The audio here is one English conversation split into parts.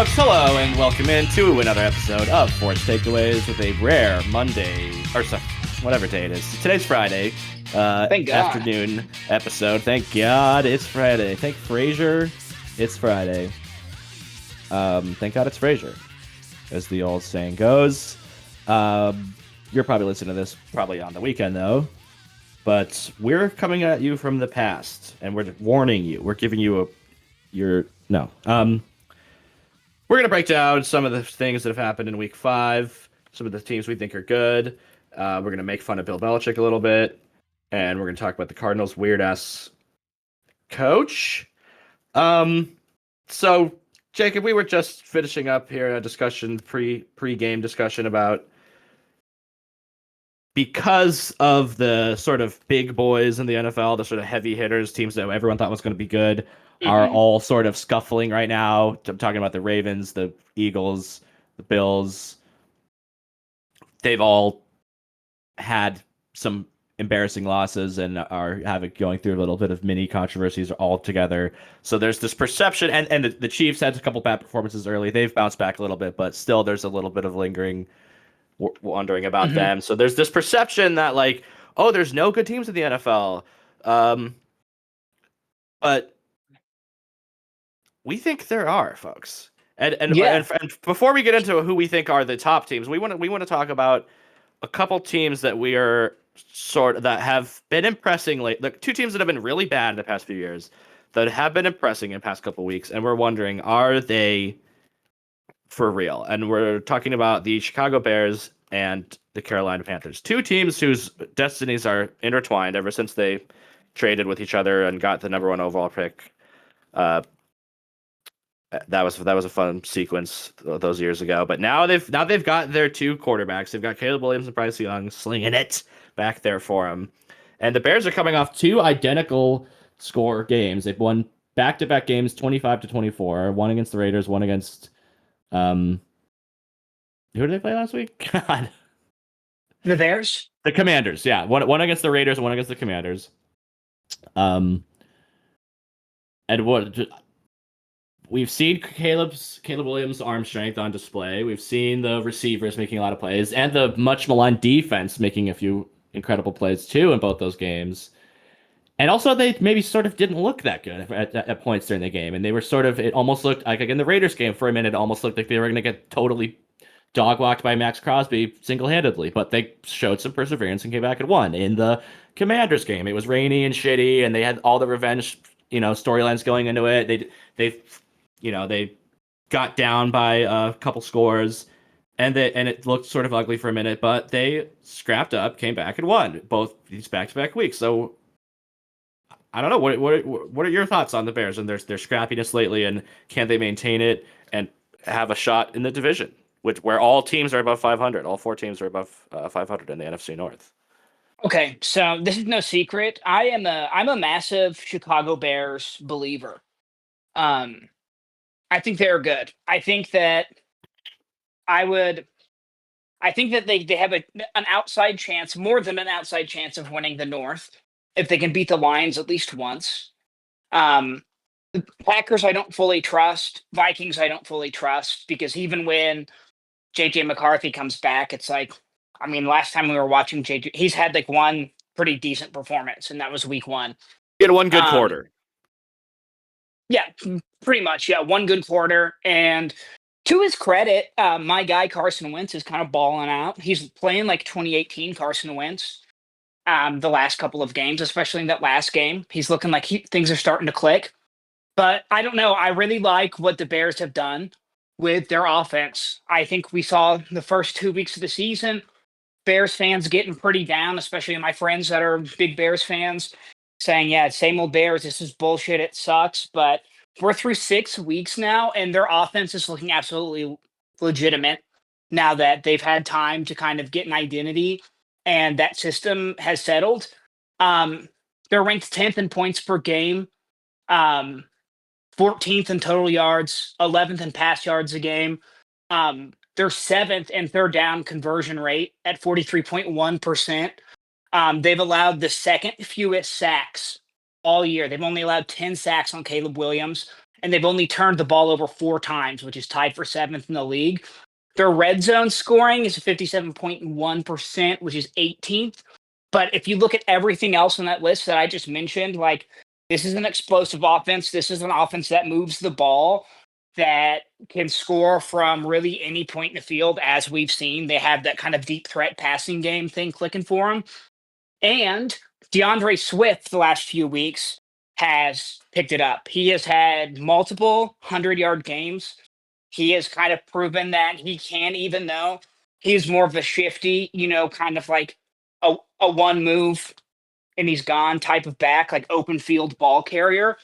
folks, hello, and welcome into another episode of Sports Takeaways with a rare Monday, or sorry, whatever day it is. Today's Friday, Thank God. afternoon episode. Thank God it's Friday. Thank Frasier, it's Friday. Thank God it's Frasier, as the old saying goes. You're probably listening to this probably on the weekend, though. But we're coming at you from the past, and we're warning you. We're giving you we're going to break down some of the things that have happened in Week 5, some of the teams we think are good. We're going to make fun of Bill Belichik a little bit, and we're going to talk about the Cardinals' weird-ass coach. So, Jacob, we were just finishing up here a discussion, pre-game discussion about because of the sort of big boys in the NFL, the sort of heavy hitters, teams that everyone thought was going to be good, are all sort of scuffling right now. I'm talking about the Ravens, the Eagles, the Bills. They've all had some embarrassing losses and are going through a little bit of mini controversies all together. So there's this perception, and the Chiefs had a couple bad performances early. They've bounced back a little bit, but still there's a little bit of lingering wondering about them. So there's this perception that, like, oh, there's no good teams in the NFL. But we think there are, folks. And before we get into who we think are the top teams, we want to talk about a couple teams that we are that have been impressing like two teams that have been really bad in the past few years that have been impressing in the past couple weeks, and we're wondering, are they for real? And we're talking about the Chicago Bears and the Carolina Panthers, two teams whose destinies are intertwined ever since they traded with each other and got the number 1 overall pick. That was a fun sequence those years ago. But now they've got their two quarterbacks. They've got Caleb Williams and Bryce Young slinging it back there for them. And the Bears are coming off two identical score games. They've won back-to-back games, 25-24. One against the Raiders, one against who did they play last week? God. The Bears? The Commanders, yeah. One against the Raiders, one against the Commanders. And what we've seen Caleb Williams' arm strength on display. We've seen the receivers making a lot of plays, and the much maligned defense making a few incredible plays too in both those games. And also, they maybe sort of didn't look that good at points during the game, and they were it almost looked like in the Raiders game for a minute, it almost looked like they were going to get totally dog-walked by Max Crosby single-handedly, but they showed some perseverance and came back and won. In the Commanders game, it was rainy and shitty, and they had all the revenge, storylines going into it. They got down by a couple scores, and it looked sort of ugly for a minute, but they scrapped up, came back, and won both these back-to-back weeks. So I don't know. What are your thoughts on the Bears and their scrappiness lately, and can they maintain it and have a shot in the division, where all teams are above 500? All 4 teams are above 500 in the NFC North. Okay, so this is no secret. I'm a massive Chicago Bears believer. I think they're good. I think that they have an outside chance, more than an outside chance, of winning the North if they can beat the Lions at least once. The Packers I don't fully trust. Vikings I don't fully trust, because even when JJ McCarthy comes back, it's like, last time we were watching JJ, he's had like one pretty decent performance, and that was week 1. He had one good quarter. Yeah, pretty much. Yeah, one good quarter. And to his credit, my guy Carson Wentz is kind of balling out. He's playing like 2018 Carson Wentz the last couple of games, especially in that last game. He's looking like things are starting to click. But I don't know. I really like what the Bears have done with their offense. I think we saw the first 2 weeks of the season, Bears fans getting pretty down, especially my friends that are big Bears fans, saying, yeah, same old Bears, this is bullshit, it sucks. But we're through 6 weeks now, and their offense is looking absolutely legitimate now that they've had time to kind of get an identity and that system has settled. They're ranked 10th in points per game, 14th in total yards, 11th in pass yards a game. They're 7th in third down conversion rate at 43.1%. They've allowed the second fewest sacks all year. They've only allowed 10 sacks on Caleb Williams. and they've only turned the ball over 4 times, which is tied for 7th in the league. Their red zone scoring is 57.1%, which is 18th. But if you look at everything else on that list that I just mentioned, like, this is an explosive offense. This is an offense that moves the ball, that can score from really any point in the field, as we've seen. They have that kind of deep threat passing game thing clicking for them. And DeAndre Swift, the last few weeks, has picked it up. He has had multiple 100-yard games. He has kind of proven that he can, even though he's more of a shifty, kind of like a one move and he's gone type of back, like open field ball carrier.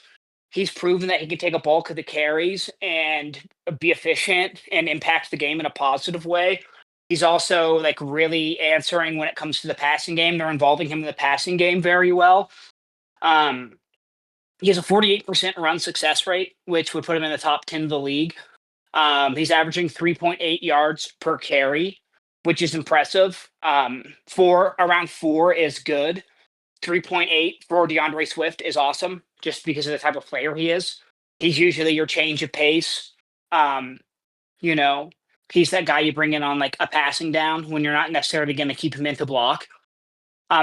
He's proven that he can take a bulk of the carries and be efficient and impact the game in a positive way. He's also like really answering when it comes to the passing game. They're involving him in the passing game very well. He has a 48% run success rate, which would put him in the top 10 of the league. He's averaging 3.8 yards per carry, which is impressive. Around 4 is good. 3.8 for DeAndre Swift is awesome, just because of the type of player he is. He's usually your change of pace. You know, he's that guy you bring in on like a passing down when you're not necessarily going to keep him into block.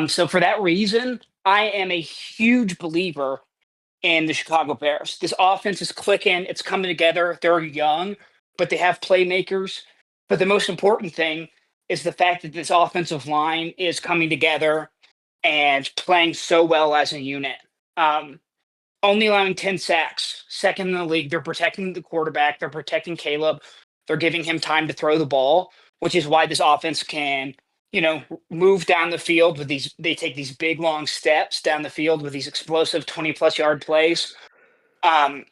So for that reason, I am a huge believer in the Chicago Bears. This offense is clicking. It's coming together. They're young, but they have playmakers. But the most important thing is the fact that this offensive line is coming together and playing so well as a unit. Only allowing 10 sacks, second in the league. They're protecting the quarterback. They're protecting Caleb. They're giving him time to throw the ball, which is why this offense can, move down the field with these. They take these big, long steps down the field with these explosive 20-plus yard plays. And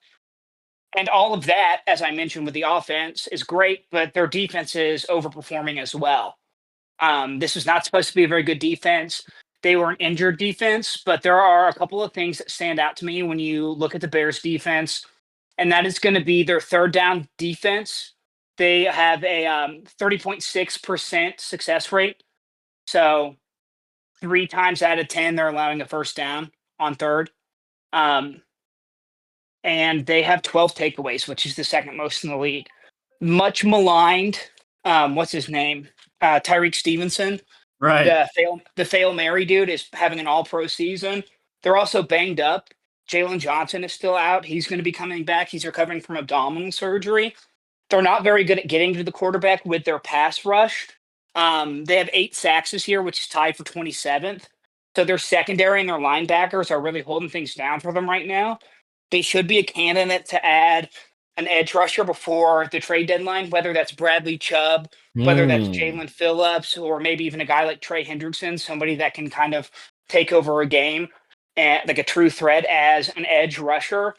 all of that, as I mentioned with the offense, is great, but their defense is overperforming as well. This is not supposed to be a very good defense. They were an injured defense, but there are a couple of things that stand out to me when you look at the Bears defense, and that is going to be their third down defense. They have a 30.6% success rate. So 3 times out of 10, they're allowing a first down on third. And they have 12 takeaways, which is the second most in the league. Much maligned. What's his name? Tyreek Stevenson. Right. The Fail Mary dude is having an all-pro season. They're also banged up. Jalen Johnson is still out. He's going to be coming back. He's recovering from abdominal surgery. They're not very good at getting to the quarterback with their pass rush. They have 8 sacks this year, which is tied for 27th. So their secondary and their linebackers are really holding things down for them right now. They should be a candidate to add an edge rusher before the trade deadline, whether that's Bradley Chubb, whether that's Jalen Phillips, or maybe even a guy like Trey Hendrickson, somebody that can kind of take over a game and like a true threat as an edge rusher.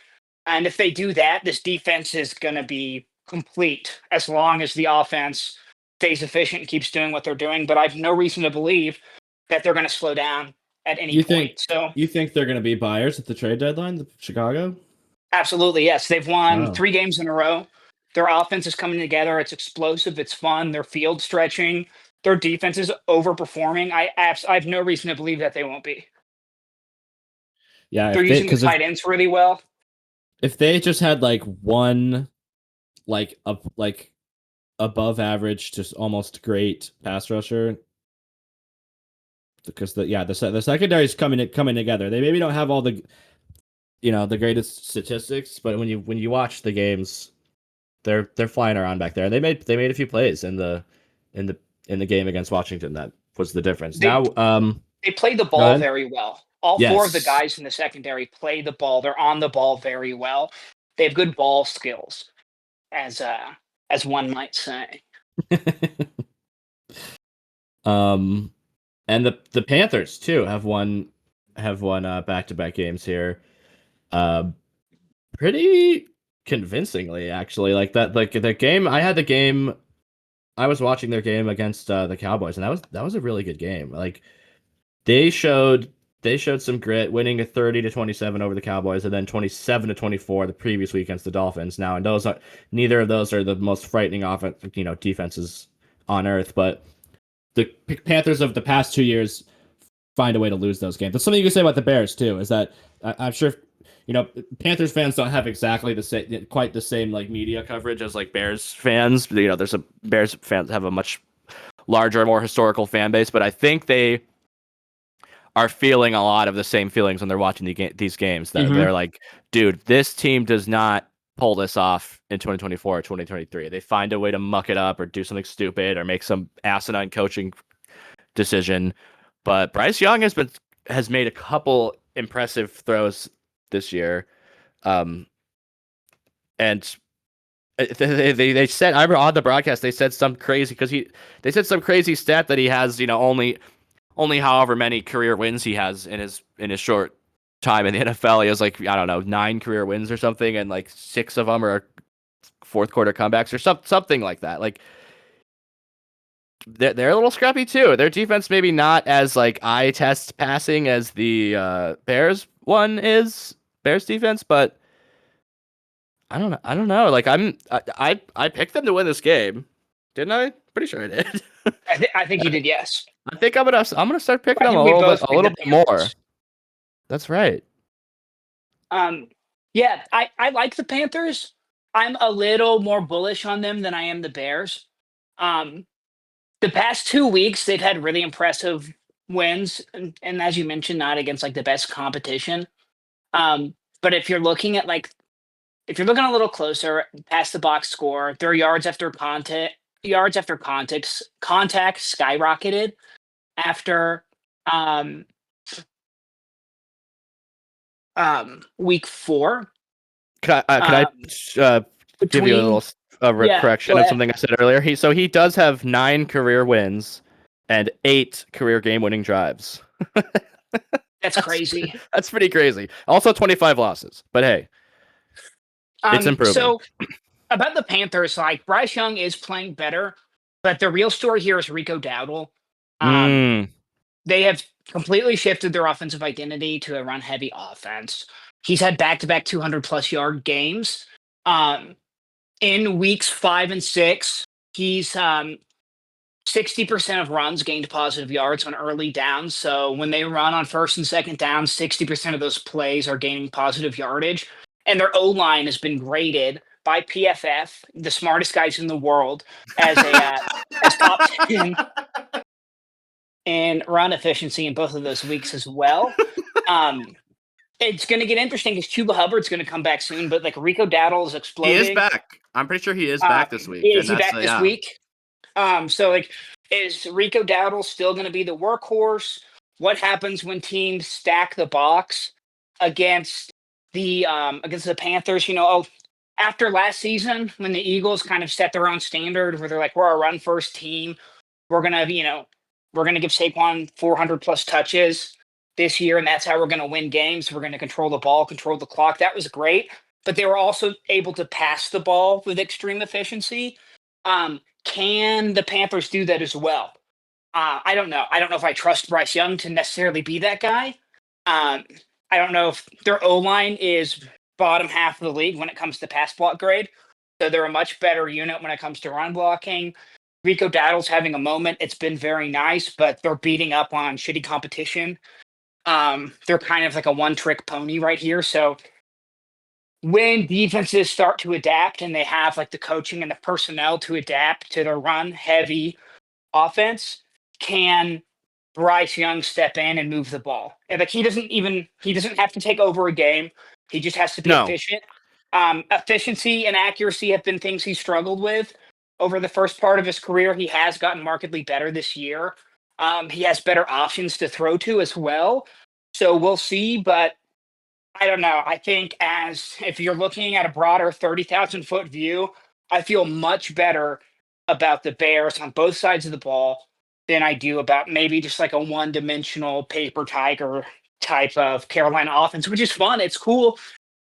And if they do that, this defense is going to be complete as long as the offense stays efficient and keeps doing what they're doing. But I have no reason to believe that they're going to slow down at any point. You think they're going to be buyers at the trade deadline, Chicago? Absolutely, yes. They've won 3 games in a row. Their offense is coming together. It's explosive. It's fun. They're field stretching. Their defense is overperforming. I have no reason to believe that they won't be. Yeah, they're using the tight ends really well. If they just had like one, above average, just almost great pass rusher, because the secondary is coming together. They maybe don't have all the the greatest statistics, but when you watch the games, they're flying around back there. And they made a few plays in the game against Washington. That was the difference. They play the ball very well. All 4 of the guys in the secondary play the ball. They're on the ball very well. They have good ball skills, as one might say. And the Panthers too have won back-to-back games here. Pretty convincingly, actually. Like the game, I was watching their game against the Cowboys, and that was a really good game. Like they showed some grit, winning a 30-27 over the Cowboys, and then 27-24 the previous week against the Dolphins. Now, and neither of those are the most frightening defenses on earth, but the Panthers of the past 2 years find a way to lose those games. That's something you can say about the Bears too. Is that I'm sure Panthers fans don't have exactly quite the same like media coverage as like Bears fans. There's a Bears fans have a much larger, more historical fan base, but I think they are feeling a lot of the same feelings when they're watching these games. That they're like, dude, this team does not pull this off in 2024 or 2023. They find a way to muck it up or do something stupid or make some asinine coaching decision. But Bryce Young has made a couple impressive throws this year. And they said, I remember on the broadcast, they said some crazy stat that he has, only however many career wins he has in his short time in the NFL. He has like, I don't know, 9 career wins or something, and like 6 of them are fourth quarter comebacks or something like that. Like they're a little scrappy too. Their defense maybe not as like eye test passing as the Bears defense, but I don't know. Like I picked them to win this game, didn't I? Pretty sure I did. I think you did, yes. I think I'm gonna start picking them a little bit more. That's right. Yeah, I like the Panthers. I'm a little more bullish on them than I am the Bears. The past 2 weeks, they've had really impressive wins, and as you mentioned, not against like the best competition. But if you're looking a little closer, past the box score, their yards after contact skyrocketed after week 4. Can I give you a little correction of something I said earlier? He does have 9 career wins and 8 career game-winning drives. That's crazy. That's pretty crazy. Also 25 losses, but hey, it's improving. So about the Panthers, like Bryce Young is playing better, but the real story here is Rico Dowdle. They have completely shifted their offensive identity to a run-heavy offense. He's had back-to-back 200-plus yard games. In weeks 5 and 6, he's 60% of runs gained positive yards on early downs. So when they run on first and second down, 60% of those plays are gaining positive yardage. And their O-line has been graded by PFF, the smartest guys in the world, as top 10 in run efficiency in both of those weeks as well. It's going to get interesting because Chuba Hubbard's going to come back soon, but like Rico Dowdle is exploding. He is back. I'm pretty sure he is back this week. Is he back this week? So like, is Rico Dowdle still going to be the workhorse? What happens when teams stack the box against the Panthers? After last season, when the Eagles kind of set their own standard, where they're like, we're a run first team, we're gonna give Saquon 400+ touches this year, and that's how we're going to win games. We're going to control the ball, control the clock. That was great, but they were also able to pass the ball with extreme efficiency. Can the Panthers do that as well? I don't know. I don't know if I trust Bryce Young to necessarily be that guy. I don't know if their O-line is bottom half of the league when it comes to pass block grade. So they're a much better unit when it comes to run blocking. Rico Dowdle's having a moment. It's been very nice, but they're beating up on shitty competition. They're kind of like a one-trick pony right here. So when defenses start to adapt and they have like the coaching and the personnel to adapt to the run-heavy offense, can Bryce Young step in and move the ball? And like he doesn't have to take over a game. He just has to be efficient. Efficiency and accuracy have been things he struggled with over the first part of his career. He has gotten markedly better this year. He has better options to throw to as well. So we'll see, but I don't know. I think if you're looking at a broader 30,000-foot view, I feel much better about the Bears on both sides of the ball than I do about maybe just like a one-dimensional paper tiger type of Carolina offense, which is fun. It's cool.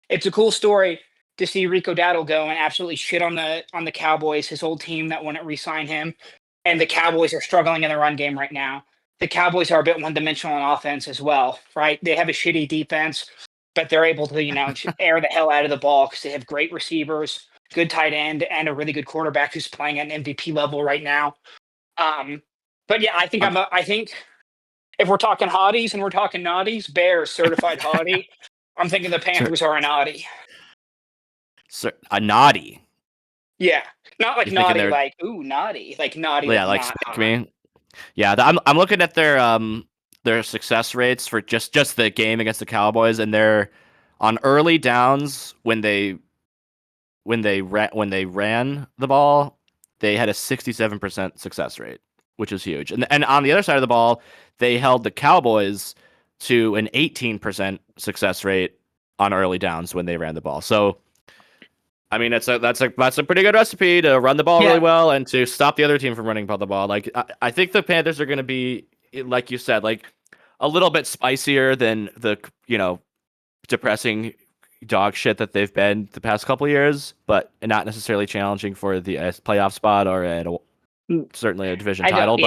It's a cool story to see Rico Dowdle go and absolutely shit on the Cowboys, his old team that wouldn't re-sign him. And the Cowboys are struggling in the run game right now. The Cowboys are a bit one-dimensional on offense as well, right? They have a shitty defense, but they're able to, air the hell out of the ball because they have great receivers, good tight end, and a really good quarterback who's playing at an MVP level right now. But yeah, I think if we're talking hotties and we're talking notties, Bears certified hottie. I'm thinking the Panthers are a naughty. A naughty. Yeah, not like You're thinking naughty, they're- like ooh naughty, like naughty. Yeah, like not, spank me. Yeah, I'm looking at their success rates for just the game against the Cowboys, and they're on early downs when they ran the ball, they had a 67% success rate, which is huge. And on the other side of the ball, they held the Cowboys to an 18% success rate on early downs when they ran the ball. So, I mean, that's a pretty good recipe to run the ball really well and to stop the other team from running the ball. Like I think the Panthers are going to be, like you said, like a little bit spicier than the depressing dog shit that they've been the past couple of years, but not necessarily challenging for the playoff spot or certainly a division title.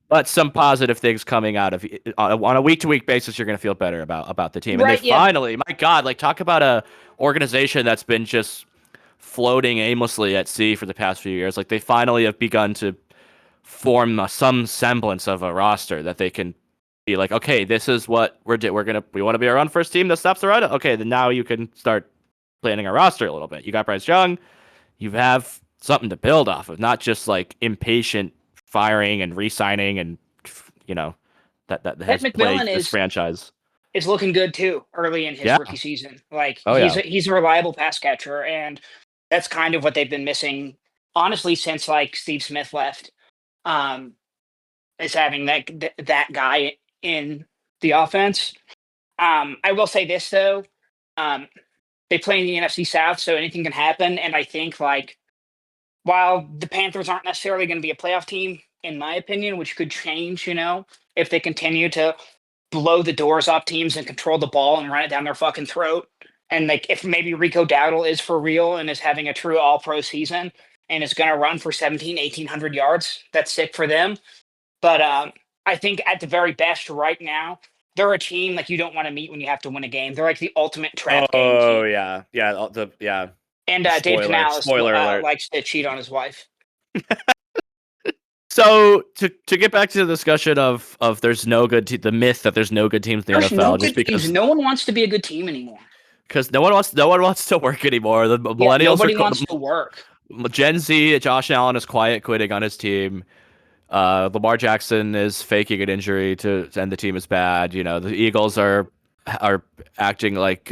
But some positive things coming out of on a week-to-week basis, you're going to feel better about the team. Right, and they finally, my God, like talk about a organization that's been just floating aimlessly at sea for the past few years. Like they finally have begun to form some semblance of a roster that they can be like, okay, this is what we want to be our own first team that stops the run. Okay, then now you can start planning a roster a little bit. You got Bryce Young, you have something to build off of, not just like impatient firing and re-signing and that has plagued this franchise. Is looking good too early in his rookie season. Like he's a reliable pass catcher, and that's kind of what they've been missing, honestly, since like Steve Smith left. Is having that guy in the offense. I will say this though, they play in the NFC South, so anything can happen. And I think like while the Panthers aren't necessarily going to be a playoff team, in my opinion, which could change, if they continue to blow the doors off teams and control the ball and run it down their fucking throat. And like if maybe Rico Dowdle is for real and is having a true all-pro season and is going to run for 1,800 yards, that's sick for them. But I think at the very best right now, they're a team like you don't want to meet when you have to win a game. They're like the ultimate trap game team. Oh, yeah. And Dave Canales likes to cheat on his wife. So to get back to the discussion of there's no good the myth that there's no good teams in the NFL, just because no one wants to be a good team anymore. Because no one wants to work anymore. The millennials nobody wants to work. Gen Z, Josh Allen is quiet quitting on his team. Lamar Jackson is faking an injury to end the team is bad. The Eagles are acting like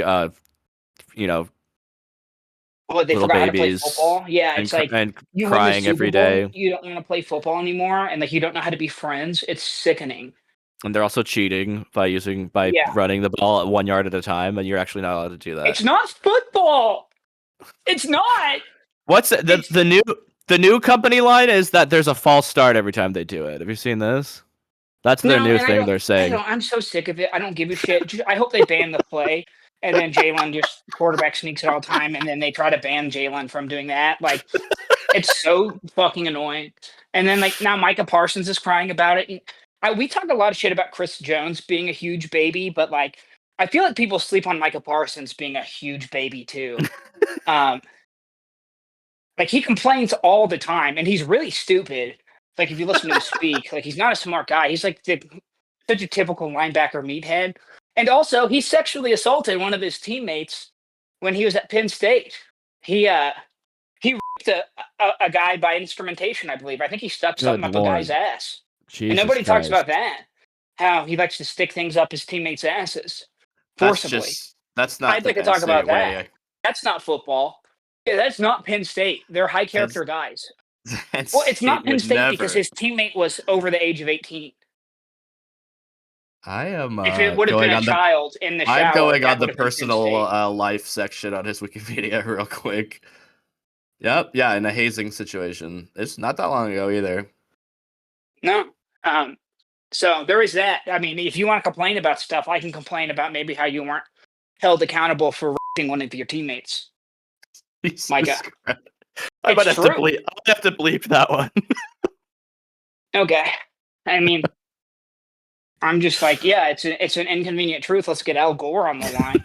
well, they little forgot babies. How to play football. Yeah, it's like and crying every day. You don't want to play football anymore, and like you don't know how to be friends. It's sickening. And they're also cheating by running the ball at 1 yard at a time, and you're actually not allowed to do that. It's not football. It's not. What's the new company line is that there's a false start every time they do it. Have you seen this? That's their new thing they're saying. I'm so sick of it. I don't give a shit. I hope they ban the play, and then Jalen just quarterback sneaks it all the time, and then they try to ban Jalen from doing that. Like, it's so fucking annoying. And then like now Micah Parsons is crying about it. We talk a lot of shit about Chris Jones being a huge baby, but like I feel like people sleep on Micah Parsons being a huge baby too. Like he complains all the time, and he's really stupid. Like if you listen to him speak, like he's not a smart guy. He's like such a typical linebacker meathead. And also, he sexually assaulted one of his teammates when he was at Penn State. He raped a guy by instrumentation, I believe. I think he stuck something up a guy's ass. Jesus and nobody talks Christ. about that. How he likes to stick things up his teammates' asses forcibly. That's not. I'd like to talk about that. That's not football. Yeah, that's not Penn State. They're high character guys. Well, it's not Penn State because his teammate was over the age of 18. I am. If it would have been a child in the shower, I'm going on the personal life section on his Wikipedia real quick. Yep. Yeah, in a hazing situation. It's not that long ago either. No. So there is that. I mean, if you want to complain about stuff, I can complain about maybe how you weren't held accountable for raping one of your teammates. Micah. I might have to bleep that one. Okay. I mean, I'm just like, yeah, it's an inconvenient truth. Let's get Al Gore on the line.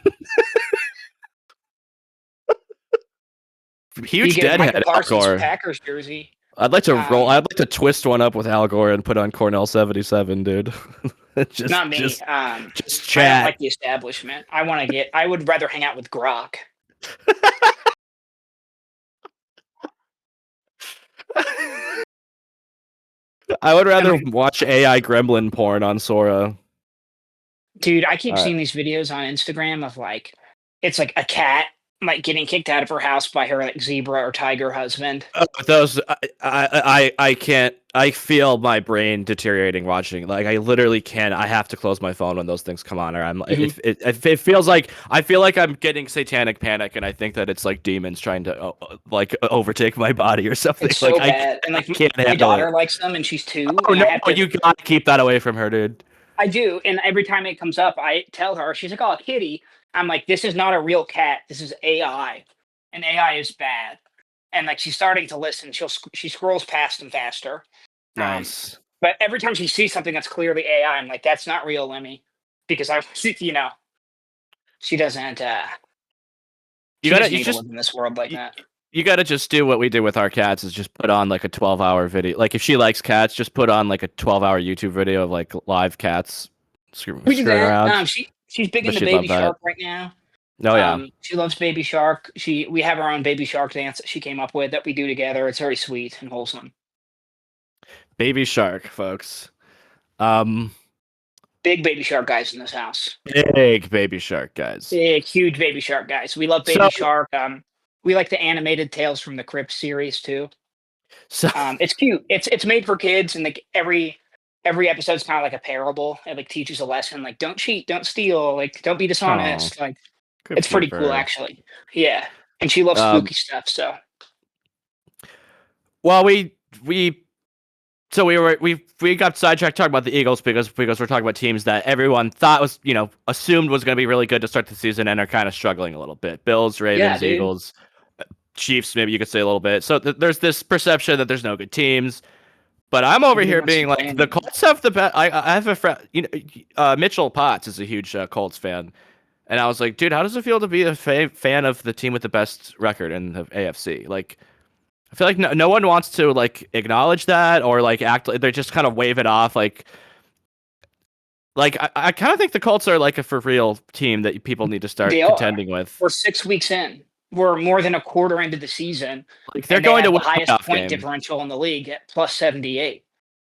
Huge deadhead Al Gore. Packers jersey. I'd like to I'd like to twist one up with Al Gore and put on Cornell 77, dude. just, Not me. Just I don't chat. like the establishment. I would rather hang out with Grok. I would rather watch AI gremlin porn on Sora. Dude, I keep All right. seeing these videos on Instagram of like, it's like a cat like getting kicked out of her house by her like zebra or tiger husband. Those I can't. I feel my brain deteriorating watching. Like I literally can't. I have to close my phone when those things come on, or I'm. It feels like I feel like I'm getting satanic panic, and I think that it's like demons trying to like overtake my body or something. It's so like bad. And like I can't my handle daughter it. likes them, and she's 2. Oh And no! I have to. You gotta keep that away from her, dude. I do, and every time it comes up, I tell her. She's like, "Oh, a kitty." I'm like, "This is not a real cat. This is AI, and AI is bad." And like she's starting to listen. She scrolls past them faster. Nice. But every time she sees something that's clearly AI, I'm like, "That's not real, Lemmy," because she doesn't. You She doesn't gotta. need to live in this world like that. You gotta just do what we did with our cats is just put on like a 12-hour video. Like if she likes cats, just put on like a 12-hour YouTube video of like live cats We do screwing that. around. She's big But into she'd Baby love that. Shark right now. Oh yeah. She loves Baby Shark. We have our own Baby Shark dance that she came up with that we do together. It's very sweet and wholesome. Baby Shark, folks. Big Baby Shark guys in this house. Big Baby Shark, guys. Big, huge Baby Shark guys. We love Baby Shark. We like the animated Tales from the Crypt series too. So It's cute. It's made for kids, and like every episode's kind of like a parable. It like teaches a lesson, like don't cheat, don't steal, like don't be dishonest. Like it's pretty cool, actually. Yeah, and she loves spooky stuff. So, well, we got sidetracked talking about the Eagles because we're talking about teams that everyone thought was assumed was going to be really good to start the season and are kind of struggling a little bit. Bills, Ravens, Eagles, Chiefs. Maybe you could say a little bit. So there's this perception that there's no good teams. But I'm over here being like, the Colts have the best. I have a friend, Mitchell Potts is a huge Colts fan, and I was like, dude, how does it feel to be a fan of the team with the best record in the AFC? Like, I feel like no one wants to like acknowledge that or like act. They just kind of wave it off. Like I kind of think the Colts are like a for real team that people need to start contending with. We're 6 weeks in. We're more than a quarter into the season. Like they're going to the highest point differential in the league at plus 78.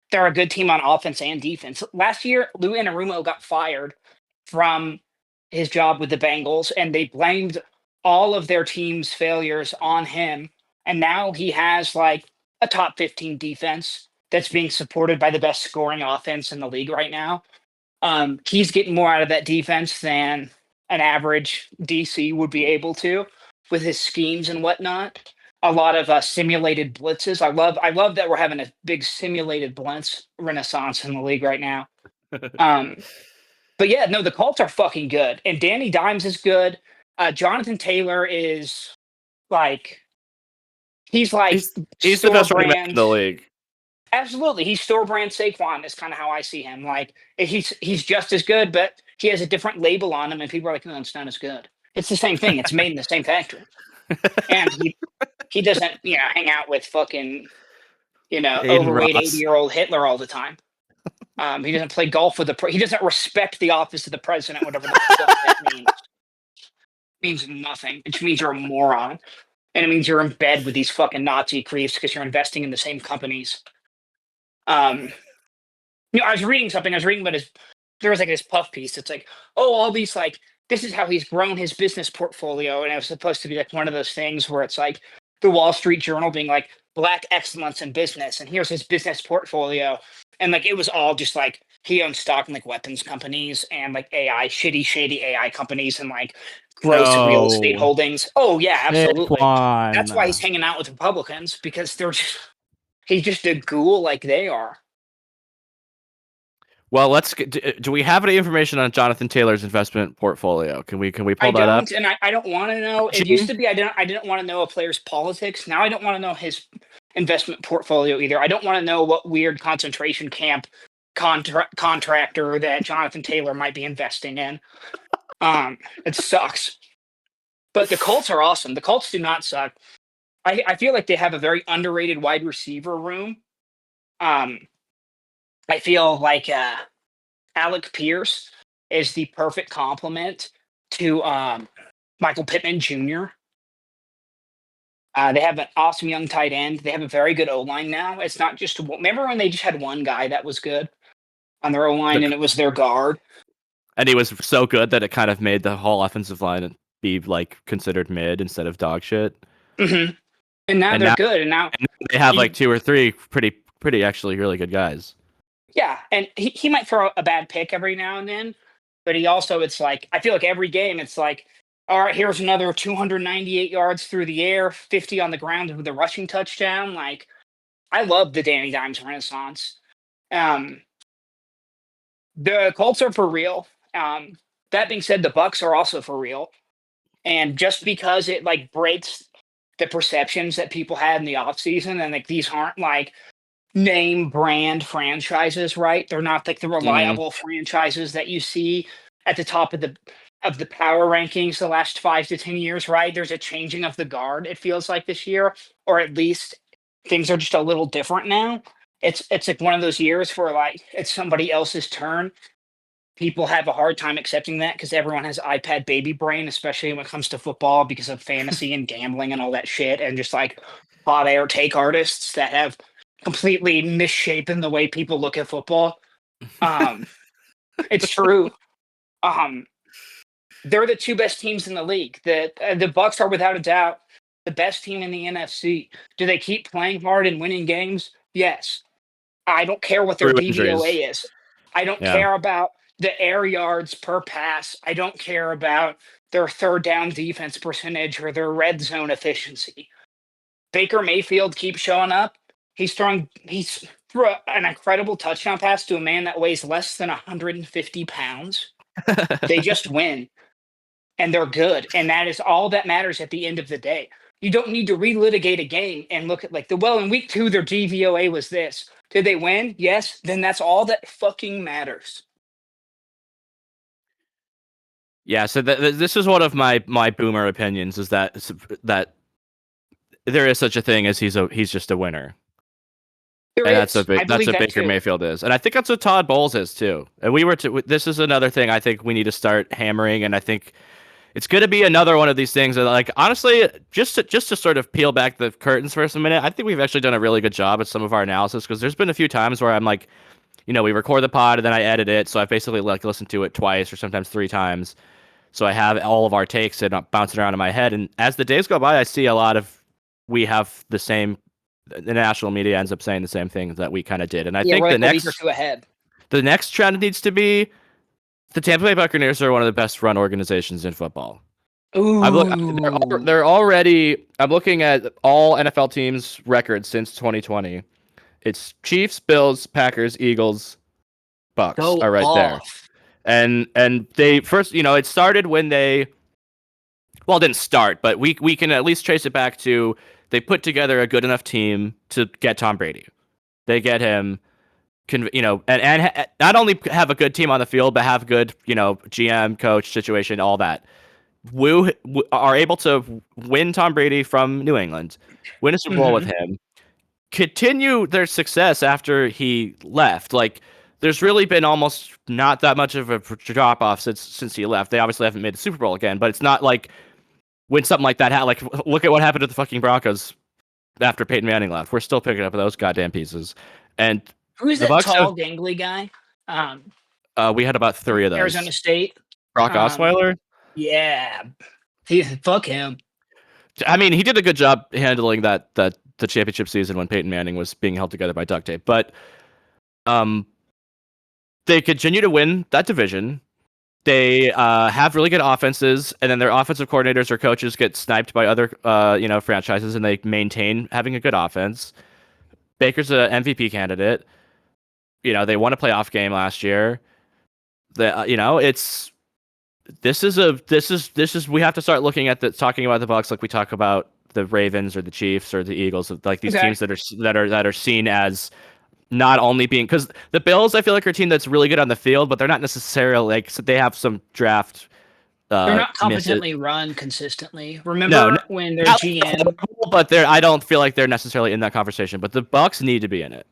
They're a good team on offense and defense. Last year, Lou Anarumo got fired from his job with the Bengals, and they blamed all of their team's failures on him. And now he has like a top 15 defense that's being supported by the best scoring offense in the league right now. He's getting more out of that defense than an average DC would be able to with his schemes and whatnot. A lot of simulated blitzes. I love that we're having a big simulated blitz renaissance in the league right now. But yeah, no, the Colts are fucking good, and Danny Dimes is good. Jonathan Taylor is like he's the best running back in the league. Absolutely, he's store brand Saquon is kind of how I see him. Like he's just as good, but he has a different label on him, and people are like, "No, it's not as good." It's the same thing. It's made in the same factory, and he doesn't hang out with fucking overweight 80-year-old Hitler all the time. He doesn't play golf with he doesn't respect the office of the president, whatever the fuck that means. It means nothing. It just means you're a moron, and it means you're in bed with these fucking Nazi creeps because you're investing in the same companies. I was reading something. I was reading about there was like this puff piece. It's like, oh, all these like, this is how he's grown his business portfolio. And it was supposed to be like one of those things where it's like the Wall Street Journal being like black excellence in business. And here's his business portfolio. And like, it was all just like, he owns stock in like weapons companies and like shady AI companies and like gross real estate holdings. Oh yeah, absolutely. That's why he's hanging out with Republicans, because he's just a ghoul like they are. Well, do we have any information on Jonathan Taylor's investment portfolio? Can we pull that up? And I don't want to know. It used to be I didn't want to know a player's politics. Now I don't want to know his investment portfolio either. I don't want to know what weird concentration camp contractor that Jonathan Taylor might be investing in. It sucks. But the Colts are awesome. The Colts do not suck. I feel like they have a very underrated wide receiver room. I feel like Alec Pierce is the perfect complement to Michael Pittman Jr. They have an awesome young tight end. They have a very good O-line now. It's not just remember when they just had one guy that was good on their O-line, and it was their guard. And he was so good that it kind of made the whole offensive line be like considered mid instead of dog shit. Mm-hmm. And now they're good. And now they have like 2 or 3 pretty actually really good guys. Yeah, and he might throw a bad pick every now and then, but he also, it's like, I feel like every game, it's like, all right, here's another 298 yards through the air, 50 on the ground with a rushing touchdown. Like, I love the Danny Dimes renaissance. The Colts are for real. That being said, the Bucs are also for real. And just because it like breaks the perceptions that people had in the offseason, and like these aren't like name brand franchises, right? They're not like the reliable franchises that you see at the top of the power rankings the last 5 to 10 years, right? There's a changing of the guard, it feels like this year, or at least things are just a little different now. It's like one of those years where like it's somebody else's turn. People have a hard time accepting that because everyone has iPad baby brain, especially when it comes to football because of fantasy and gambling and all that shit, and just like hot air take artists that have completely misshapen the way people look at football. It's true. They're the 2 best teams in the league. The Bucs are without a doubt the best team in the NFC. Do they keep playing hard and winning games? Yes. I don't care what their DVOA is. I don't care about the air yards per pass. I don't care about their third down defense percentage or their red zone efficiency. Baker Mayfield keeps showing up. He's threw an incredible touchdown pass to a man that weighs less than 150 pounds. They just win, and they're good, and that is all that matters at the end of the day. You don't need to relitigate a game and look at like in week 2 their DVOA was this. Did they win? Yes. Then that's all that fucking matters. Yeah, so this is one of my boomer opinions, is that there is such a thing as he's just a winner. That's what Baker Mayfield is, and I think that's what Todd Bowles is too. And this is another thing I think we need to start hammering, and I think it's going to be another one of these things that, like, honestly, just to sort of peel back the curtains for a minute, I think we've actually done a really good job at some of our analysis, because there's been a few times where I'm like, we record the pod and then I edit it, so I've basically like listened to it twice or sometimes 3 times. So I have all of our takes and bouncing around in my head. And as the days go by, I see we have the same, the national media ends up saying the same thing that we kind of did. And I think the next trend needs to be the Tampa Bay Buccaneers are one of the best run organizations in football. Ooh. They're already, I'm looking at all NFL teams' records since 2020. It's Chiefs, Bills, Packers, Eagles, Bucs are right there. And they first, it started when it didn't start, but we can at least trace it back to they put together a good enough team to get Tom Brady. They get him, and not only have a good team on the field, but have good, GM, coach, situation, all that. We are able to win Tom Brady from New England, win a Super Bowl with him, continue their success after he left. Like, there's really been almost not that much of a drop off since he left. They obviously haven't made the Super Bowl again, but it's not like when something like that happened. Like, look at what happened to the fucking Broncos after Peyton Manning left. We're still picking up those goddamn pieces. And who's that tall, gangly guy? We had about 3 of those. Arizona State. Brock Osweiler. Yeah, fuck him. I mean, he did a good job handling the championship season when Peyton Manning was being held together by duct tape, but they continue to win that division. They have really good offenses, and then their offensive coordinators or coaches get sniped by other franchises, and they maintain having a good offense. Baker's an MVP candidate. They won a playoff game last year. We have to start looking at talking about the Bucs like we talk about the Ravens or the Chiefs or the Eagles, like these teams that are seen as not only being, because the Bills, I feel like, are a team that's really good on the field, but they're not necessarily so they have some draft. They're not competently run consistently. Remember when their GM? But I don't feel like they're necessarily in that conversation. But the Bucs need to be in it.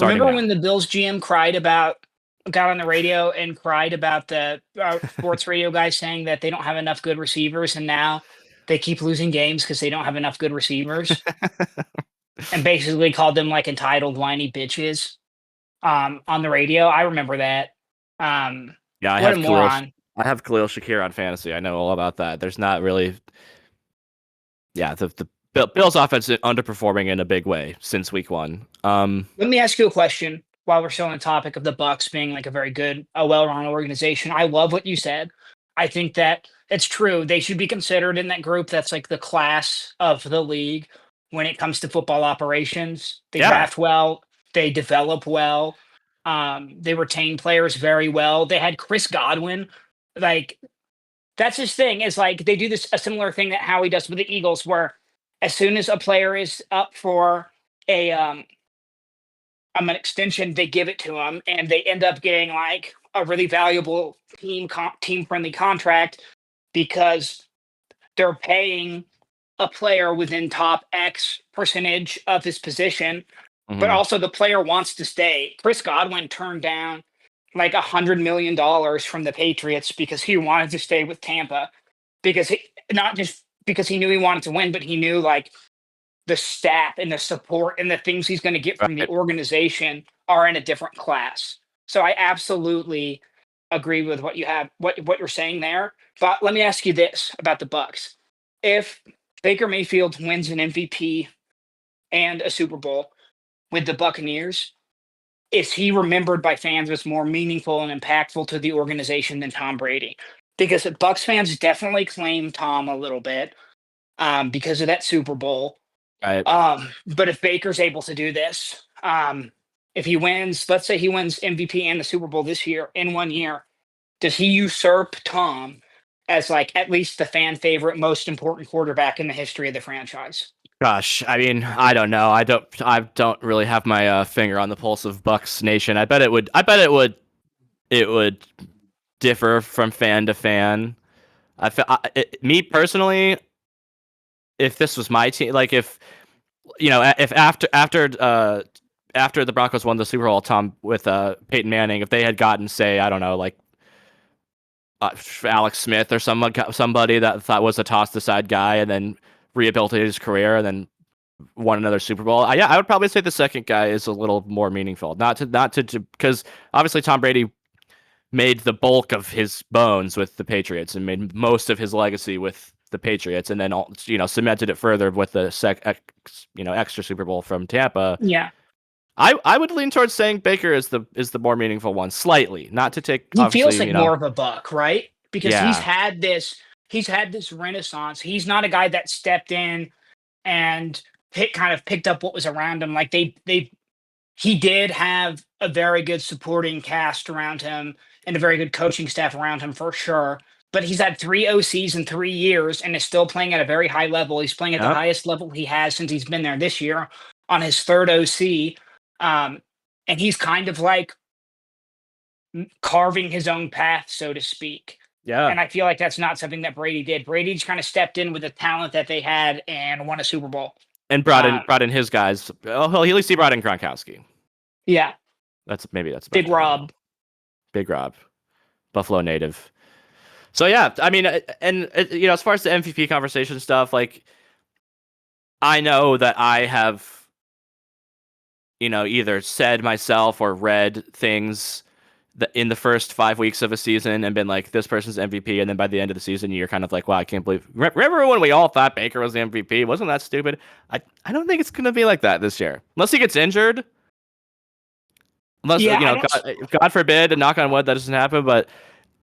Remember when the Bills GM cried about got on the radio and cried about the sports radio guys saying that they don't have enough good receivers, and now they keep losing games because they don't have enough good receivers, and basically called them like entitled whiny bitches on the radio. I remember that. Yeah, What a moron. I have Khalil Shakir on fantasy. I know all about that. There's not really. Yeah, the Bills' offense is underperforming in a big way since week 1. Let me ask you a question while we're still on the topic of the Bucks being like a well-run organization. I love what you said. I think that it's true. They should be considered in that group that's like the class of the league when it comes to football operations. They draft well, they develop well, they retain players very well. They had Chris Godwin. Like, that's his thing, is like they do a similar thing that Howie does with the Eagles, where as soon as a player is up for an extension, they give it to him, and they end up getting like a really valuable team friendly contract because they're paying a player within top X percentage of his position, but also the player wants to stay. Chris Godwin turned down like $100 million from the Patriots because he wanted to stay with Tampa, because not just because he knew he wanted to win, but he knew like the staff and the support and the things he's going to get from the organization are in a different class. So I absolutely agree with what you're saying there. But let me ask you this about the Bucks. If Baker Mayfield wins an MVP and a Super Bowl with the Buccaneers, is he remembered by fans as more meaningful and impactful to the organization than Tom Brady? Because Bucks fans definitely claim Tom a little bit because of that Super Bowl. Right. But if Baker's able to do this, if he wins, let's say he wins MVP and the Super Bowl this year in 1 year, does he usurp Tom as like at least the fan favorite, most important quarterback in the history of the franchise? Gosh, I mean, I don't know. I don't really have my finger on the pulse of Bucks Nation. I bet it would. It would differ from fan to fan. Me personally, if this was my team, like if after the Broncos won the Super Bowl, Tom with Peyton Manning, if they had gotten, say, I don't know, like Alex Smith or somebody that thought was a tossed aside guy and then rehabilitated his career and then won another Super Bowl. I would probably say the second guy is a little more meaningful. Not to because obviously Tom Brady made the bulk of his bones with the Patriots and made most of his legacy with the Patriots, and then cemented it further with the extra Super Bowl from Tampa. Yeah, I would lean towards saying Baker is the more meaningful one, slightly. Not to take. he feels like more of a Buck, right? Because Yeah. he's had this renaissance. He's not a guy that stepped in and picked up what was around him. Like he did have a very good supporting cast around him and a very good coaching staff around him for sure. But he's had 3 OCs in 3 years and is still playing at a very high level. He's playing at the highest level he has since he's been there this year on his 3rd OC. And he's kind of like carving his own path, so to speak. Yeah. And I feel like that's not something that Brady did. Brady just kind of stepped in with the talent that they had and won a Super Bowl. And brought in his guys. Well, at least he brought in Gronkowski. Yeah. That's Big Rob. Big Rob. Buffalo native. So yeah, I mean, and as far as the MVP conversation stuff, like, I know that I have, either said myself or read things that in the first 5 weeks of a season and been like, this person's MVP, and then by the end of the season, you're kind of like, wow, I can't believe. Remember when we all thought Baker was the MVP? Wasn't that stupid? I don't think it's gonna be like that this year, unless he gets injured. Unless God forbid, and knock on wood, that doesn't happen, but.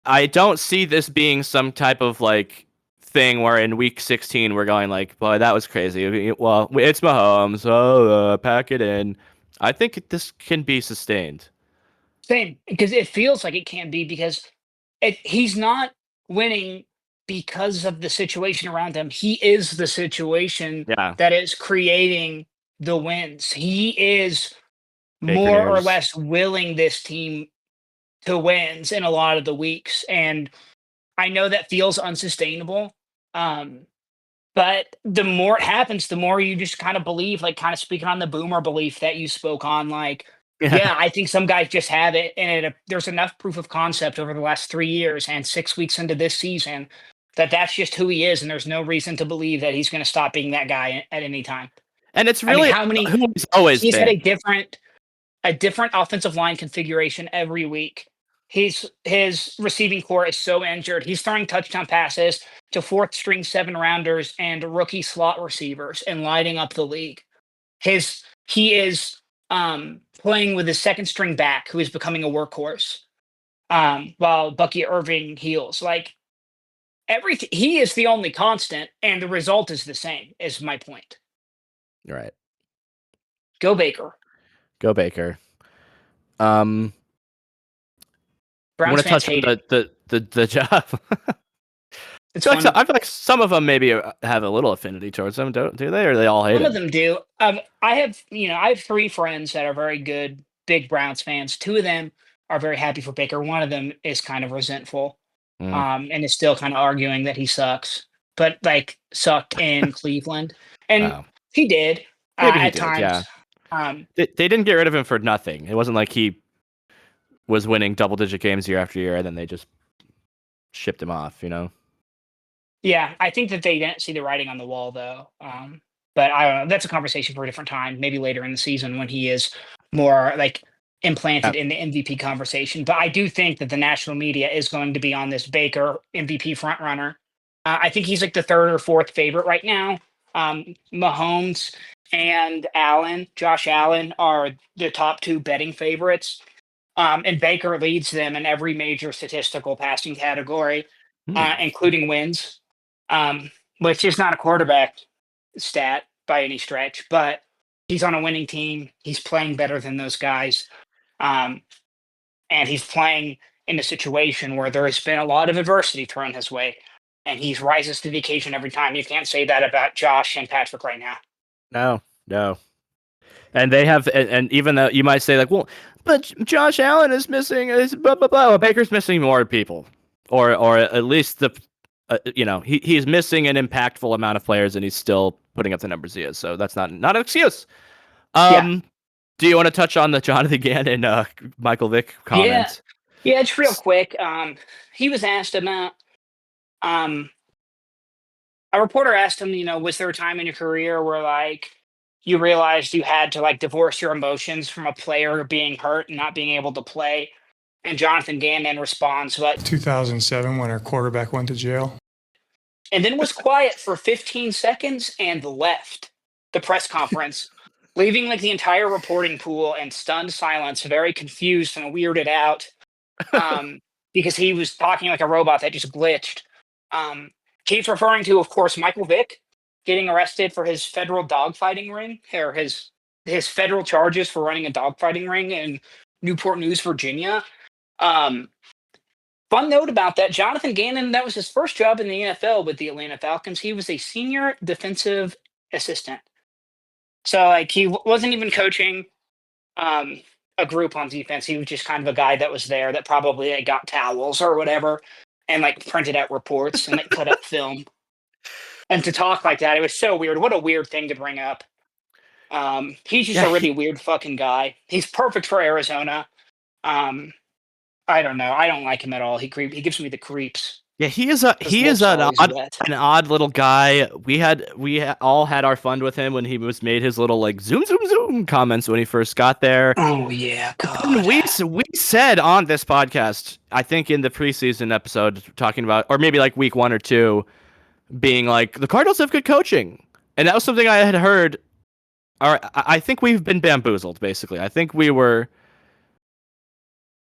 I don't see this being some type of like thing where in week 16 we're going like, boy, that was crazy. Well, it's Mahomes. Oh, pack it in. I think this can be sustained. Same, because it feels like it can be, because he's not winning because of the situation around him. He is the situation that is creating the wins. He is more or less willing this team to wins in a lot of the weeks, and I know that feels unsustainable, but the more it happens, the more you just kind of believe, like kind of speaking on the boomer belief that you spoke on, like Yeah, I think some guys just have it, and there's enough proof of concept over the last 3 years and 6 weeks into this season that that's just who he is, and there's no reason to believe that he's going to stop being that guy at any time. And it's I mean, really how many? who he's always He's had been. a different offensive line configuration every week. His receiving core is so injured. He's throwing touchdown passes to fourth string 7 rounders and rookie slot receivers and lighting up the league. He is playing with his second string back who is becoming a workhorse. While Bucky Irving heals. Like everything, he is the only constant, and the result is the same, is my point. Right. Go Baker. Go Baker. I Browns want to fans touch on hate it. the job. It's I feel fun. like some of them maybe have a little affinity towards them, do they? Or they all hate Some of him? them do. I have 3 friends that are very good, big Browns fans. 2 of them are very happy for Baker. One of them is kind of resentful, Mm. and is still kind of arguing that he sucks, but like sucked in Cleveland, and Wow. he did Maybe he at did, times. yeah. They didn't get rid of him for nothing. It wasn't like he was winning double-digit games year after year, and then they just shipped him off, you know? Yeah, I think that they didn't see the writing on the wall, though. But I don't know. That's a conversation for a different time, maybe later in the season when he is more like implanted in the MVP conversation. But I do think that the national media is going to be on this Baker MVP frontrunner. I think he's like the 3rd or 4th favorite right now. Mahomes and Josh Allen, are the top 2 betting favorites. And Baker leads them in every major statistical passing category, including wins, which is not a quarterback stat by any stretch, but he's on a winning team. He's playing better than those guys. And he's playing in a situation where there has been a lot of adversity thrown his way, and he rises to the occasion every time. You can't say that about Josh and Patrick right now. No. And they have, and even though you might say like, well, but Josh Allen is missing, blah blah blah. Well, Baker's missing more people, or at least he's missing an impactful amount of players, and he's still putting up the numbers he is. So that's not an excuse. Yeah. Do you want to touch on the Jonathan Gannon, Michael Vick comment? Yeah, it's real quick. He was asked about. A reporter asked him, was there a time in your career where like you realized you had to like divorce your emotions from a player being hurt and not being able to play? And Jonathan Gannon responds, "What?" 2007 when our quarterback went to jail. And then was quiet for 15 seconds and left the press conference, leaving like the entire reporting pool in stunned silence, very confused and weirded out, because he was talking like a robot that just glitched. He's referring to, of course, Michael Vick getting arrested for his federal dogfighting ring, or his federal charges for running a dogfighting ring in Newport News, Virginia. Fun note about that, Jonathan Gannon, that was his first job in the NFL with the Atlanta Falcons. He was a senior defensive assistant. So like he wasn't even coaching a group on defense. He was just kind of a guy that was there that probably like, got towels or whatever and like printed out reports and like cut up film. And to talk like that, it was so weird. What a weird thing to bring up. He's just a really weird fucking guy. He's perfect for Arizona. I don't know. I don't like him at all. He gives me the creeps. Yeah, he is an odd little guy. We all had our fun with him when he was made his little like zoom comments when he first got there. Oh yeah, God. And we said on this podcast, I think in the preseason episode, talking about, or maybe like week 1 or 2, being like the Cardinals have good coaching, and that was something I had heard. Or I think we've been bamboozled. Basically, I think we were.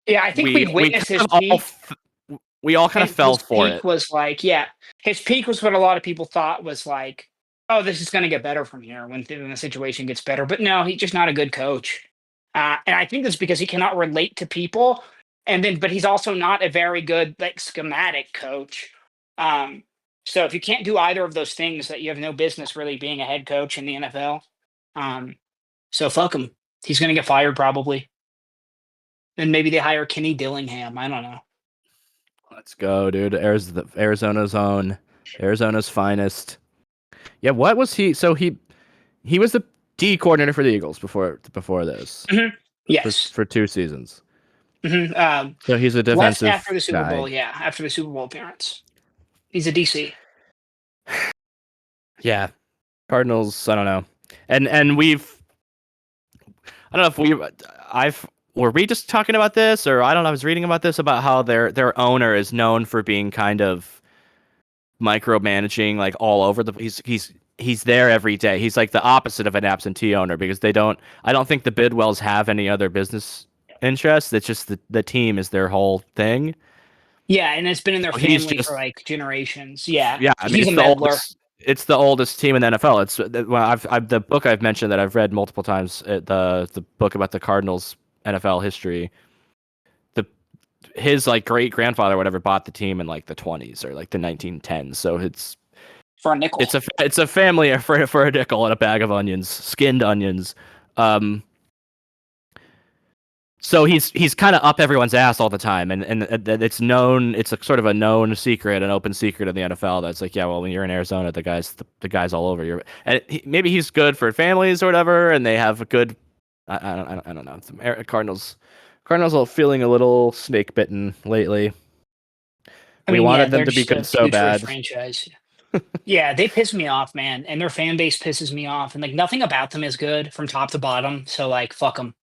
Yeah, I think we've witnessed his peak. We all kind of fell for it. His peak was like, his peak was what a lot of people thought was like, oh, this is going to get better from here when the situation gets better. But no, he's just not a good coach. And I think that's because he cannot relate to people. But he's also not a very good like schematic coach. So if you can't do either of those things, that you have no business really being a head coach in the NFL. So fuck him. He's going to get fired probably. And maybe they hire Kenny Dillingham. I don't know. Let's go, dude. Arizona's own, Arizona's finest. Yeah, what was he? So he was the D coordinator for the Eagles before this. Mm-hmm. Yes. for 2 seasons. Mm-hmm. So he's a Left defensive after the Super guy. Bowl, yeah, after the Super Bowl appearance. He's a DC. Yeah, Cardinals. I don't know, and I don't know if were we just talking about this, or I don't know. I was reading about this about how their owner is known for being kind of micromanaging, like all over the. He's there every day. He's like the opposite of an absentee owner because I don't think the Bidwells have any other business interests. It's just the team is their whole thing. Yeah, and it's been in their So he's family just- for like generations. Yeah, Yeah, I mean, he's a meddler. It's the oldest team in the NFL. It's well, I've the book I've mentioned that I've read multiple times. The book about the Cardinals NFL history. His like great grandfather, whatever, bought the team in like the 20s or like the 1910s. So it's For a nickel. it's a family for a nickel and a bag of onions, skinned onions. So he's kind of up everyone's ass all the time, and it's known. It's a sort of a known secret, an open secret in the NFL. That's like, yeah, well, when you're in Arizona, the guys all over you. And maybe he's good for families or whatever, and they have a good. I don't know. The Cardinals are feeling a little snake bitten lately. We wanted them to be good so bad. Franchise. Yeah, they piss me off, man, and their fan base pisses me off, and like nothing about them is good from top to bottom. So like, fuck them.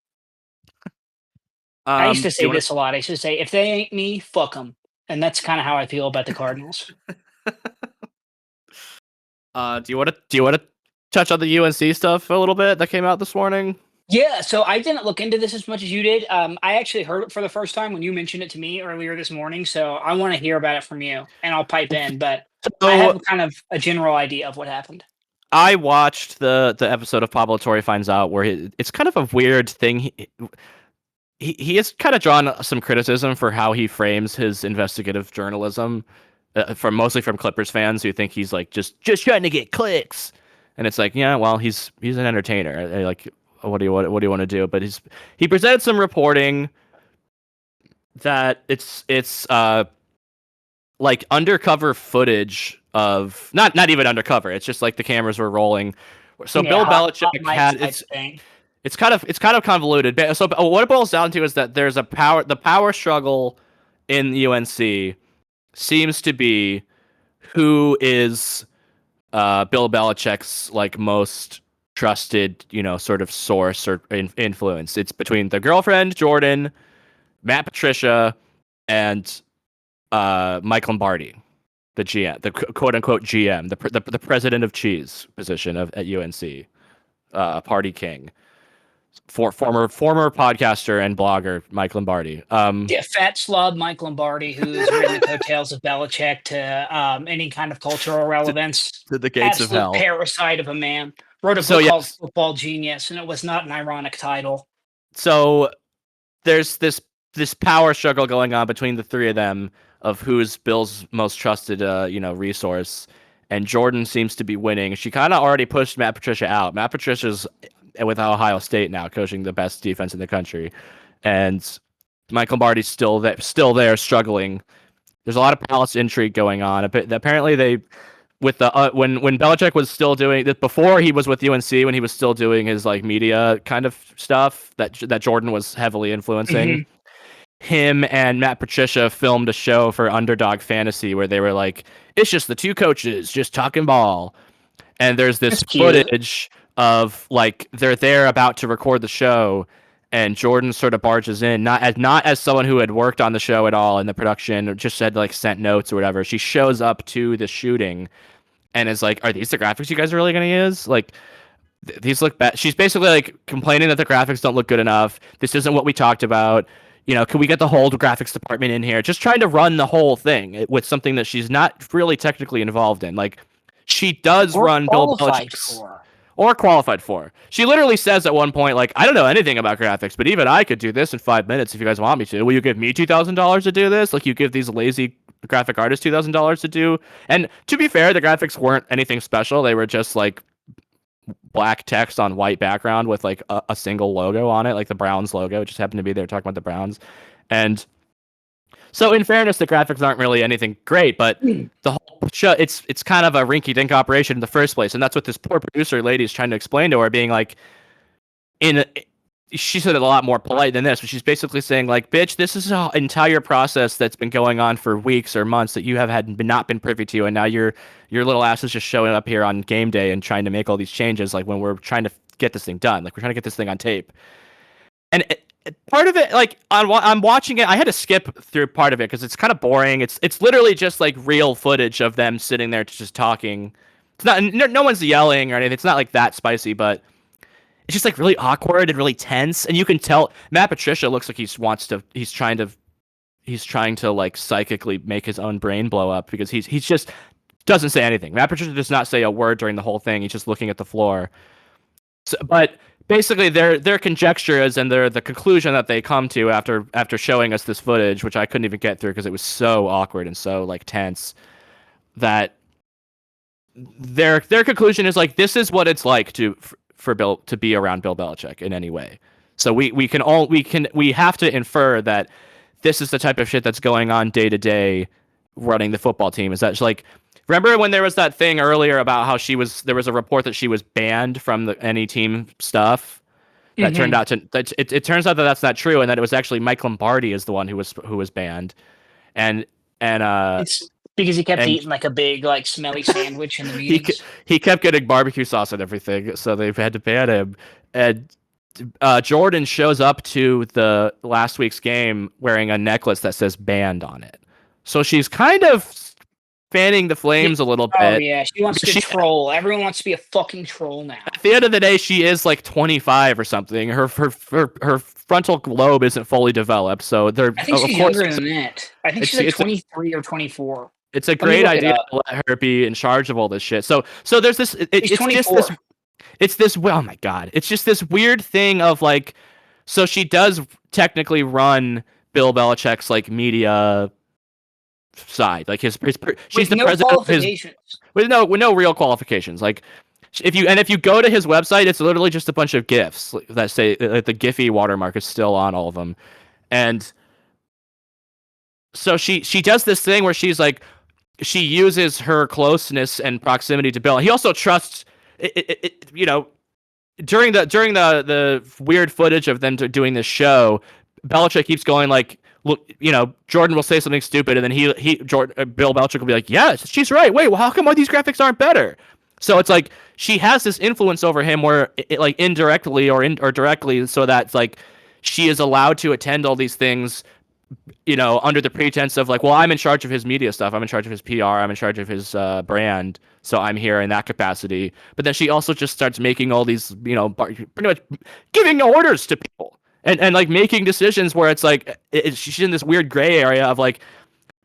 I used to say this a lot. I used to say, if they ain't me, fuck them, and that's kind of how I feel about the Cardinals. Do you want to touch on the UNC stuff a little bit that came out this morning? Yeah, so I didn't look into this as much as you did. I actually heard it for the first time when you mentioned it to me earlier this morning. So I want to hear about it from you, and I'll pipe in. But I have kind of a general idea of what happened. I watched the episode of Pablo Torre Finds Out where it's kind of a weird thing. He has kind of drawn some criticism for how he frames his investigative journalism, mostly from Clippers fans who think he's like just trying to get clicks, and it's like, yeah, well, he's an entertainer. Like, what do you want to do? But he presented some reporting that it's like undercover footage of not even undercover. It's just like the cameras were rolling. So Bill Belichik had it's kind of convoluted. So what it boils down to is that there's the power struggle in UNC seems to be who is Bill Belichick's like most trusted, sort of source or influence. It's between the girlfriend Jordan, Matt Patricia, and Mike Lombardi, the GM, the quote unquote GM, the president of cheese position at UNC, party king. Former podcaster and blogger Mike Lombardi. Yeah, fat slob Mike Lombardi, who's ridden the coattails of Belichick to any kind of cultural relevance. To the gates of hell. Parasite of a man. Wrote a book called Football Genius, and it was not an ironic title. So there's this power struggle going on between the three of them of who's Bill's most trusted, resource. And Jordan seems to be winning. She kind of already pushed Matt Patricia out. Matt Patricia's with Ohio State now, coaching the best defense in the country, and Mike Lombardi's still there, struggling. There's a lot of palace intrigue going on. Apparently, when Belichick was still doing this before he was with UNC, when he was still doing his like media kind of stuff that Jordan was heavily influencing. Mm-hmm. Him and Matt Patricia filmed a show for Underdog Fantasy where they were like, it's just the two coaches just talking ball, and there's this footage of like they're there about to record the show, and Jordan sort of barges in, not as someone who had worked on the show at all in the production, or just had like sent notes or whatever. She shows up to the shooting and is like, "Are these the graphics you guys are really gonna use? Like, these look bad." She's basically like complaining that the graphics don't look good enough. This isn't what we talked about. Can we get the whole graphics department in here? Just trying to run the whole thing with something that she's not really technically involved in. Like, she does run Bill Belichick's. Or qualified for. She literally says at one point, like, I don't know anything about graphics, but even I could do this in 5 minutes if you guys want me to. Will you give me $2,000 to do this? Like, you give these lazy graphic artists $2,000 to do? And to be fair, the graphics weren't anything special. They were just like black text on white background with like a single logo on it, like the Browns logo. It just happened to be there talking about the Browns. And so in fairness, the graphics aren't really anything great, but the whole show, it's kind of a rinky-dink operation in the first place. And that's what this poor producer lady is trying to explain to her, being like, she said it a lot more polite than this, but she's basically saying like, bitch, this is an entire process that's been going on for weeks or months that you have not been privy to, and now your little ass is just showing up here on game day and trying to make all these changes, like when we're trying to get this thing done, like we're trying to get this thing on tape. And part of it, like I'm watching it, I had to skip through part of it because it's kind of boring. It's literally just like real footage of them sitting there just talking. It's not, no one's yelling or anything. It's not like that spicy, but it's just like really awkward and really tense, and you can tell Matt Patricia looks like he's trying to like psychically make his own brain blow up because he's just doesn't say anything. Matt Patricia does not say a word during the whole thing. He's just looking at the floor. So, but basically, their conjecture is, and the conclusion that they come to after showing us this footage, which I couldn't even get through because it was so awkward and so like tense, that their conclusion is like, this is what it's like for Bill to be around Bill Belichick in any way. So we have to infer that this is the type of shit that's going on day to day running the football team. Is that like, remember when there was that thing earlier about how there was a report that she was banned from any team stuff that turned out to, it turns out that that's not true, and that it was actually Mike Lombardi is the one who was banned. And it's because he kept eating like a big like smelly sandwich in the meetings. He kept getting barbecue sauce and everything, so they've had to ban him. And Jordan shows up to the last week's game wearing a necklace that says banned on it. So she's kind of fanning the flames a little bit. Oh yeah, she wants to troll. Everyone wants to be a fucking troll now. At the end of the day, she is like 25 or something. Her frontal lobe isn't fully developed, so they're. I think she's younger than that. I think she's like 23 or 24. It's a great idea to let her be in charge of all this shit. So there's this. It's 24. Just this. It's this. Oh my god! It's just this weird thing of like. So she does technically run Bill Belichick's like media side, like she's the president of his. With no real qualifications. Like if you go to his website, it's literally just a bunch of GIFs that say like the Giphy watermark is still on all of them, and so she does this thing where she's like. She uses her closeness and proximity to Bill. He also trusts, during the weird footage of them doing this show, Belichick keeps going like, look, Jordan will say something stupid, and then Bill Belichick will be like, yes, she's right. Wait, well, how come all these graphics aren't better? So it's like she has this influence over him, where like indirectly or directly, so that like she is allowed to attend all these things. Under the pretense of like, well, I'm in charge of his media stuff. I'm in charge of his PR. I'm in charge of his brand. So I'm here in that capacity. But then she also just starts making all these, pretty much giving orders to people and like making decisions where it's like, she's in this weird gray area of like,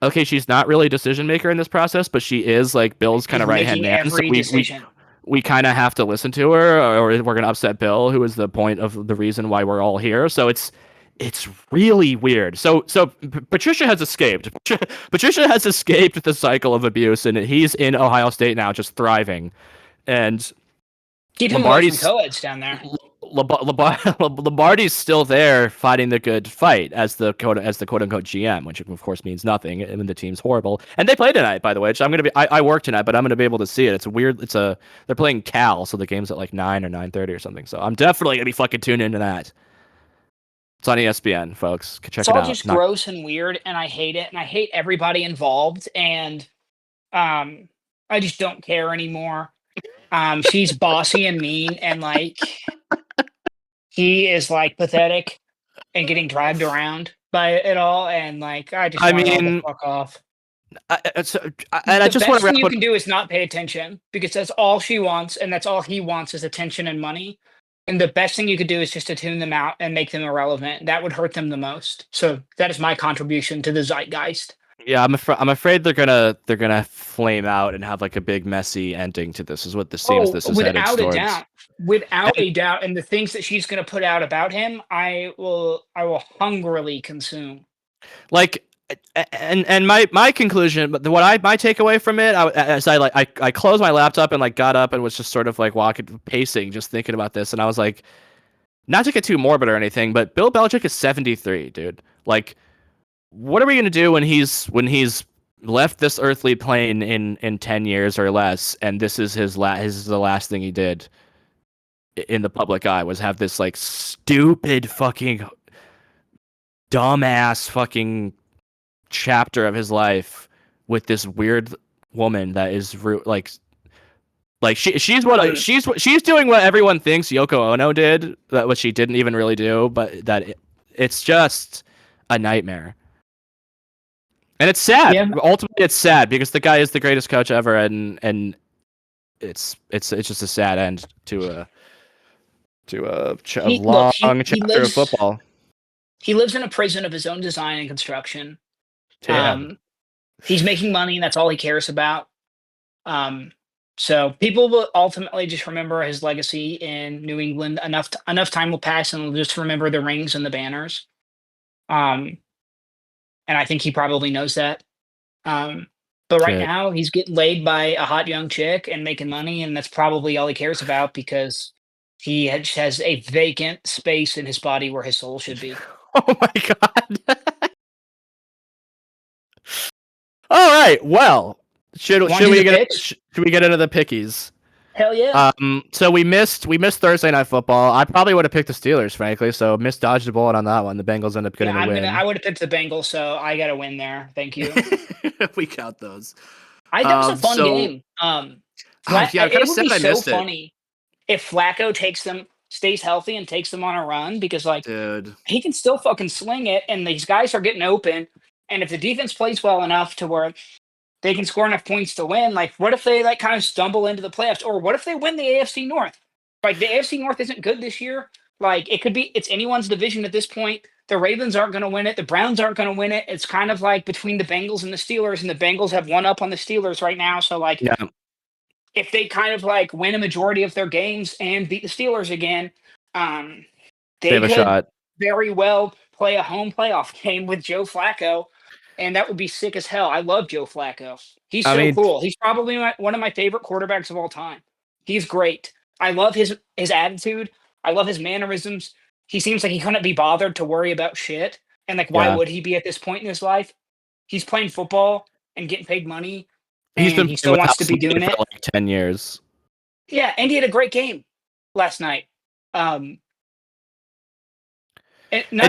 okay, she's not really a decision maker in this process, but she is like Bill's kind of right-hand man. So we kind of have to listen to her or we're going to upset Bill, who is the point of the reason why we're all here. So it's really weird. So Patricia has escaped. Patricia has escaped the cycle of abuse, and he's in Ohio State now, just thriving. And keep him away from co-eds down there. Lombardi's still there fighting the good fight as the quote unquote GM, which of course means nothing. And the team's horrible. And they play tonight, by the way. Which I work tonight, but I'm gonna be able to see it. It's weird. They're playing Cal, so the game's at like 9 or 9:30 or something. So I'm definitely gonna be fucking tuned into that. It's on ESPN, folks. Check it out. It's all just gross and weird, and I hate it, and I hate everybody involved, and I just don't care anymore. She's bossy and mean, and like he is like pathetic and getting dragged around by it all, and like I want to fuck off. I just want to. The best thing you can do is not pay attention, because that's all she wants, and that's all he wants is attention and money. And the best thing you could do is just to tune them out and make them irrelevant. That would hurt them the most. So that is my contribution to the zeitgeist. Yeah, I'm afraid they're gonna flame out and have like a big messy ending to this. Is what this seems. This is headed towards. Without a doubt, and the things that she's gonna put out about him, I will hungrily consume. Like. And my conclusion, but my takeaway from it, I closed my laptop and like got up and was just sort of like pacing, just thinking about this, and I was like, not to get too morbid or anything, but Bill Belichick is 73, dude. Like, what are we gonna do when he's left this earthly plane in 10 years or less, and this is the last thing he did? in the public eye was have this like stupid fucking dumbass fucking chapter of his life with this weird woman that is she's doing what everyone thinks Yoko Ono did, that what she didn't even really do, but it's just a nightmare. And it's sad. Yeah. Ultimately, it's sad because the guy is the greatest coach ever, and it's just a sad end to a long chapter of football. He lives in a prison of his own design and construction. Damn. He's making money, and that's all he cares about. So people will ultimately just remember his legacy in New England. Enough time will pass, and they'll just remember the rings and the banners. And I think he probably knows that. But right now, he's getting laid by a hot young chick and making money, and that's probably all he cares about because he has a vacant space in his body where his soul should be. Oh my god. All right. Well, should we get into the pickies? Hell yeah. So we missed Thursday Night Football. I probably would have picked the Steelers, frankly. So dodged the bullet on that one. The Bengals end up getting a win. I would have picked the Bengals, so I got a win there. Thank you. We count those. That was a fun game. It would be so funny if Flacco stays healthy and takes them on a run because, like, dude, he can still fucking sling it, and these guys are getting open. And if the defense plays well enough to where they can score enough points to win, like, what if they like kind of stumble into the playoffs, or what if they win the AFC North? Like, the AFC North isn't good this year. Like, it's anyone's division at this point. The Ravens aren't going to win it. The Browns aren't going to win it. It's kind of like between the Bengals and the Steelers, and the Bengals have one up on the Steelers right now. So, like, if they kind of like win a majority of their games and beat the Steelers again, they have a shot. Very well play a home playoff game with Joe Flacco, and that would be sick as hell. I love Joe Flacco. He's cool. He's probably one of my favorite quarterbacks of all time. He's great. I love his attitude. I love his mannerisms. He seems like he couldn't be bothered to worry about shit. And like, why would he be at this point in his life? He's playing football and getting paid money. And he still wants to be doing it for like 10 years. Yeah, and he had a great game last night. Not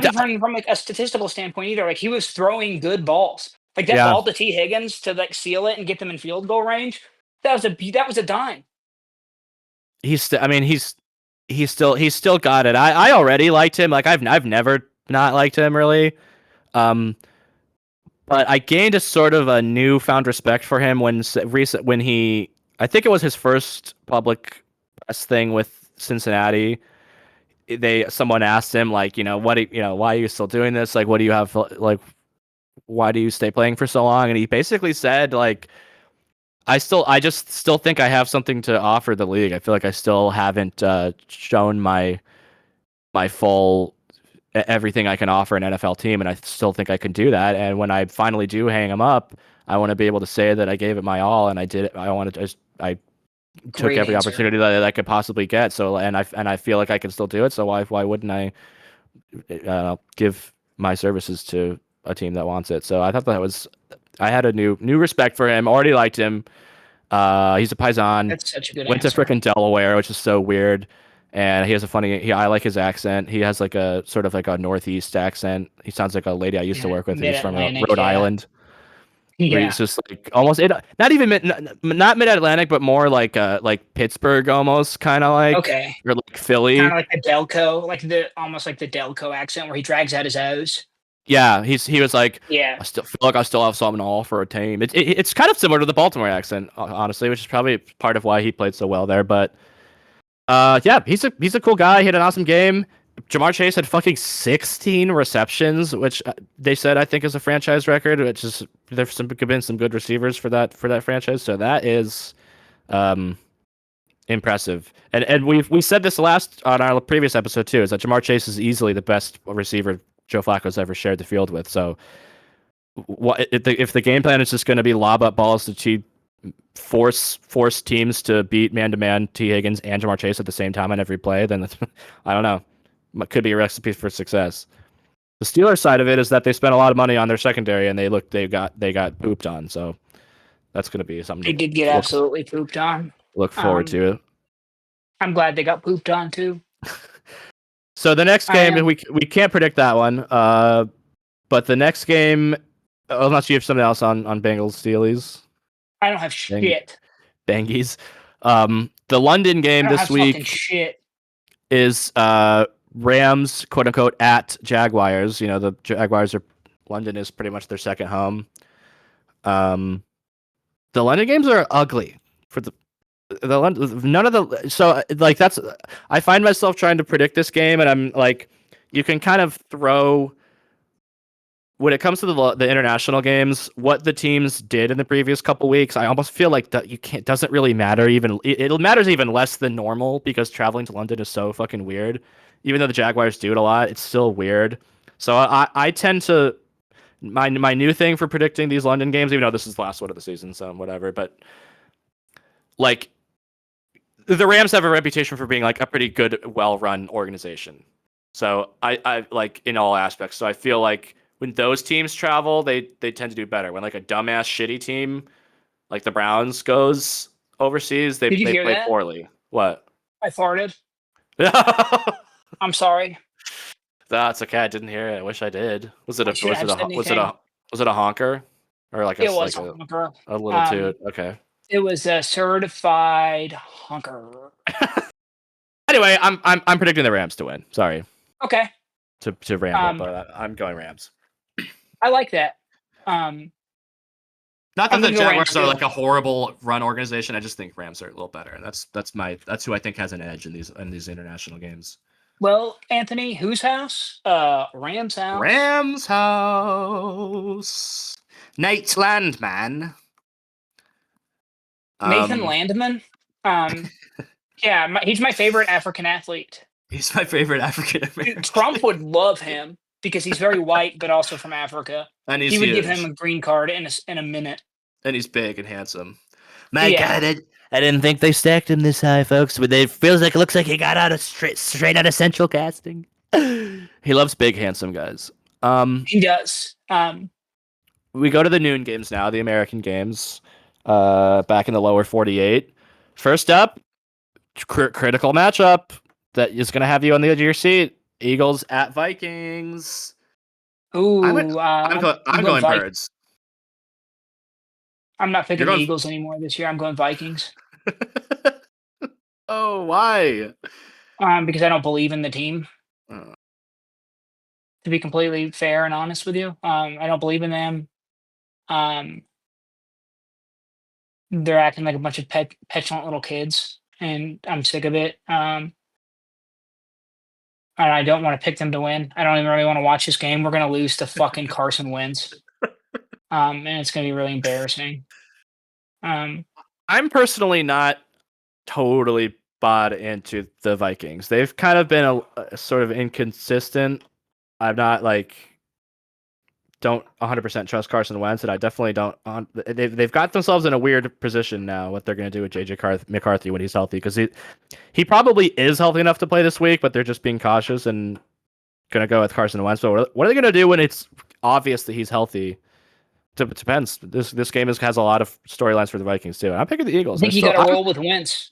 even from like a statistical standpoint either. Like, he was throwing good balls. Like that ball to T. Higgins to like seal it and get them in field goal range. That was a dime. He's still got it. I already liked him. Like I've never not liked him really. But I gained a sort of a newfound respect for him when he, I think it was his first public press thing with Cincinnati. Someone asked him like, why are you still doing this? Like, what do you have? Like, why do you stay playing for so long? And he basically said like, I just still think I have something to offer the league. I feel like I still haven't shown my full everything I can offer an NFL team, and I still think I can do that. And when I finally do hang him up, I want to be able to say that I gave it my all, and I did it. I took every opportunity that I could possibly get. So, and I feel like I can still do it. So why wouldn't I give my services to a team that wants it? So I thought I had a new respect for him. Already liked him. He's a Paisan. That's such a good Went to freaking Delaware, which is so weird. And he has I like his accent. He has like a sort of like a Northeast accent. He sounds like a lady I used to work with. He's from Rhode Island. Yeah. He's just like almost not mid-Atlantic, but more like Pittsburgh almost, kind of like, okay, or like Philly, kind of like the Delco, almost like the Delco accent where he drags out his O's. Yeah, he was like, yeah, I still feel like I still have something to offer a team. It's kind of similar to the Baltimore accent, honestly, which is probably part of why he played so well there. But yeah, he's a cool guy. He had an awesome game. Jamar Chase had fucking 16 receptions, which they said I think is a franchise record. Which is there's been some good receivers for that franchise, so that is impressive. And we said this on our previous episode too, is that Jamar Chase is easily the best receiver Joe Flacco's ever shared the field with. So if the game plan is just going to be lob up balls to force teams to beat man-to-man T. Higgins and Jamar Chase at the same time on every play, then I don't know. It could be a recipe for success. The Steelers side of it is that they spent a lot of money on their secondary and they got pooped on. So that's going to be something they did get absolutely pooped on. Look forward to. I'm glad they got pooped on too. So the next I game am. we can't predict that one. But the next game, unless you have something else on Bengals Steelies, I don't have shit. Bangies. The London I game don't this have fucking week shit. is Rams, quote unquote, at Jaguars. You know, the Jaguars are London is pretty much their second home. The London games are ugly for the none of the so like that's I find myself trying to predict this game, and I'm like, you can kind of throw when it comes to the international games, what the teams did in the previous couple weeks. I almost feel like that you can't doesn't really matter. Even it matters even less than normal because traveling to London is so fucking weird. Even though the Jaguars do it a lot, it's still weird. So I tend to my new thing for predicting these London games, even though this is the last one of the season, so whatever. But like the Rams have a reputation for being like a pretty good, well-run organization. So I like in all aspects. So I feel like when those teams travel, they tend to do better. When like a dumbass shitty team like the Browns goes overseas, they Did you hear play that? poorly. What? I farted. That's I'm sorry. okay. I didn't hear it. I wish I did. Was it I a shouldn't have said was it anything. a honker or like It was like a honker. a little toot? Okay. It was a certified honker. Anyway, I'm predicting the Rams to win. Sorry Okay. to ramble, Um, but I'm going Rams. I like that. Not that I'm the gonna go Rams Jaguars are too. like a horrible run organization. I just think Rams are a little better. That's who I think has an edge in these international games. Well, Anthony, whose house? Rams house. Rams house. Nate's land, man. Nathan Landman. Yeah, he's my favorite African athlete. He's my favorite African American. Dude, Trump would love him because he's very white, but also from Africa. And he's He would huge. give him a green card in a minute. And he's big and handsome. My Yeah. God, I didn't think they stacked him this high, folks. But it feels like it looks like he got out of straight out of Central Casting. He loves big, handsome guys. He does. We go to the noon games now, the American games, back in the lower 48. First up, critical matchup that is going to have you on the edge of your seat. Eagles at Vikings. Ooh, I'm going Birds. I'm not picking the going- Eagles anymore this year. I'm going Vikings. Oh, why? Because I don't believe in the team. Oh. To be completely fair and honest with you, I don't believe in them. They're acting like a bunch of petulant little kids, and I'm sick of it. And I don't want to pick them to win. I don't even really want to watch this game. We're gonna lose to fucking Carson Wentz, and it's gonna be really embarrassing. I'm personally not totally bought into the Vikings. They've kind of been a sort of inconsistent. I'm not like don't 100% trust Carson Wentz, and I definitely don't. They've got themselves in a weird position now. What they're going to do with JJ McCarthy when he's healthy, because he probably is healthy enough to play this week, but they're just being cautious and going to go with Carson Wentz. But what are they going to do when it's obvious that he's healthy? It depends. This game has a lot of storylines for the Vikings too. I'm picking the Eagles. I think you got to roll with Wentz.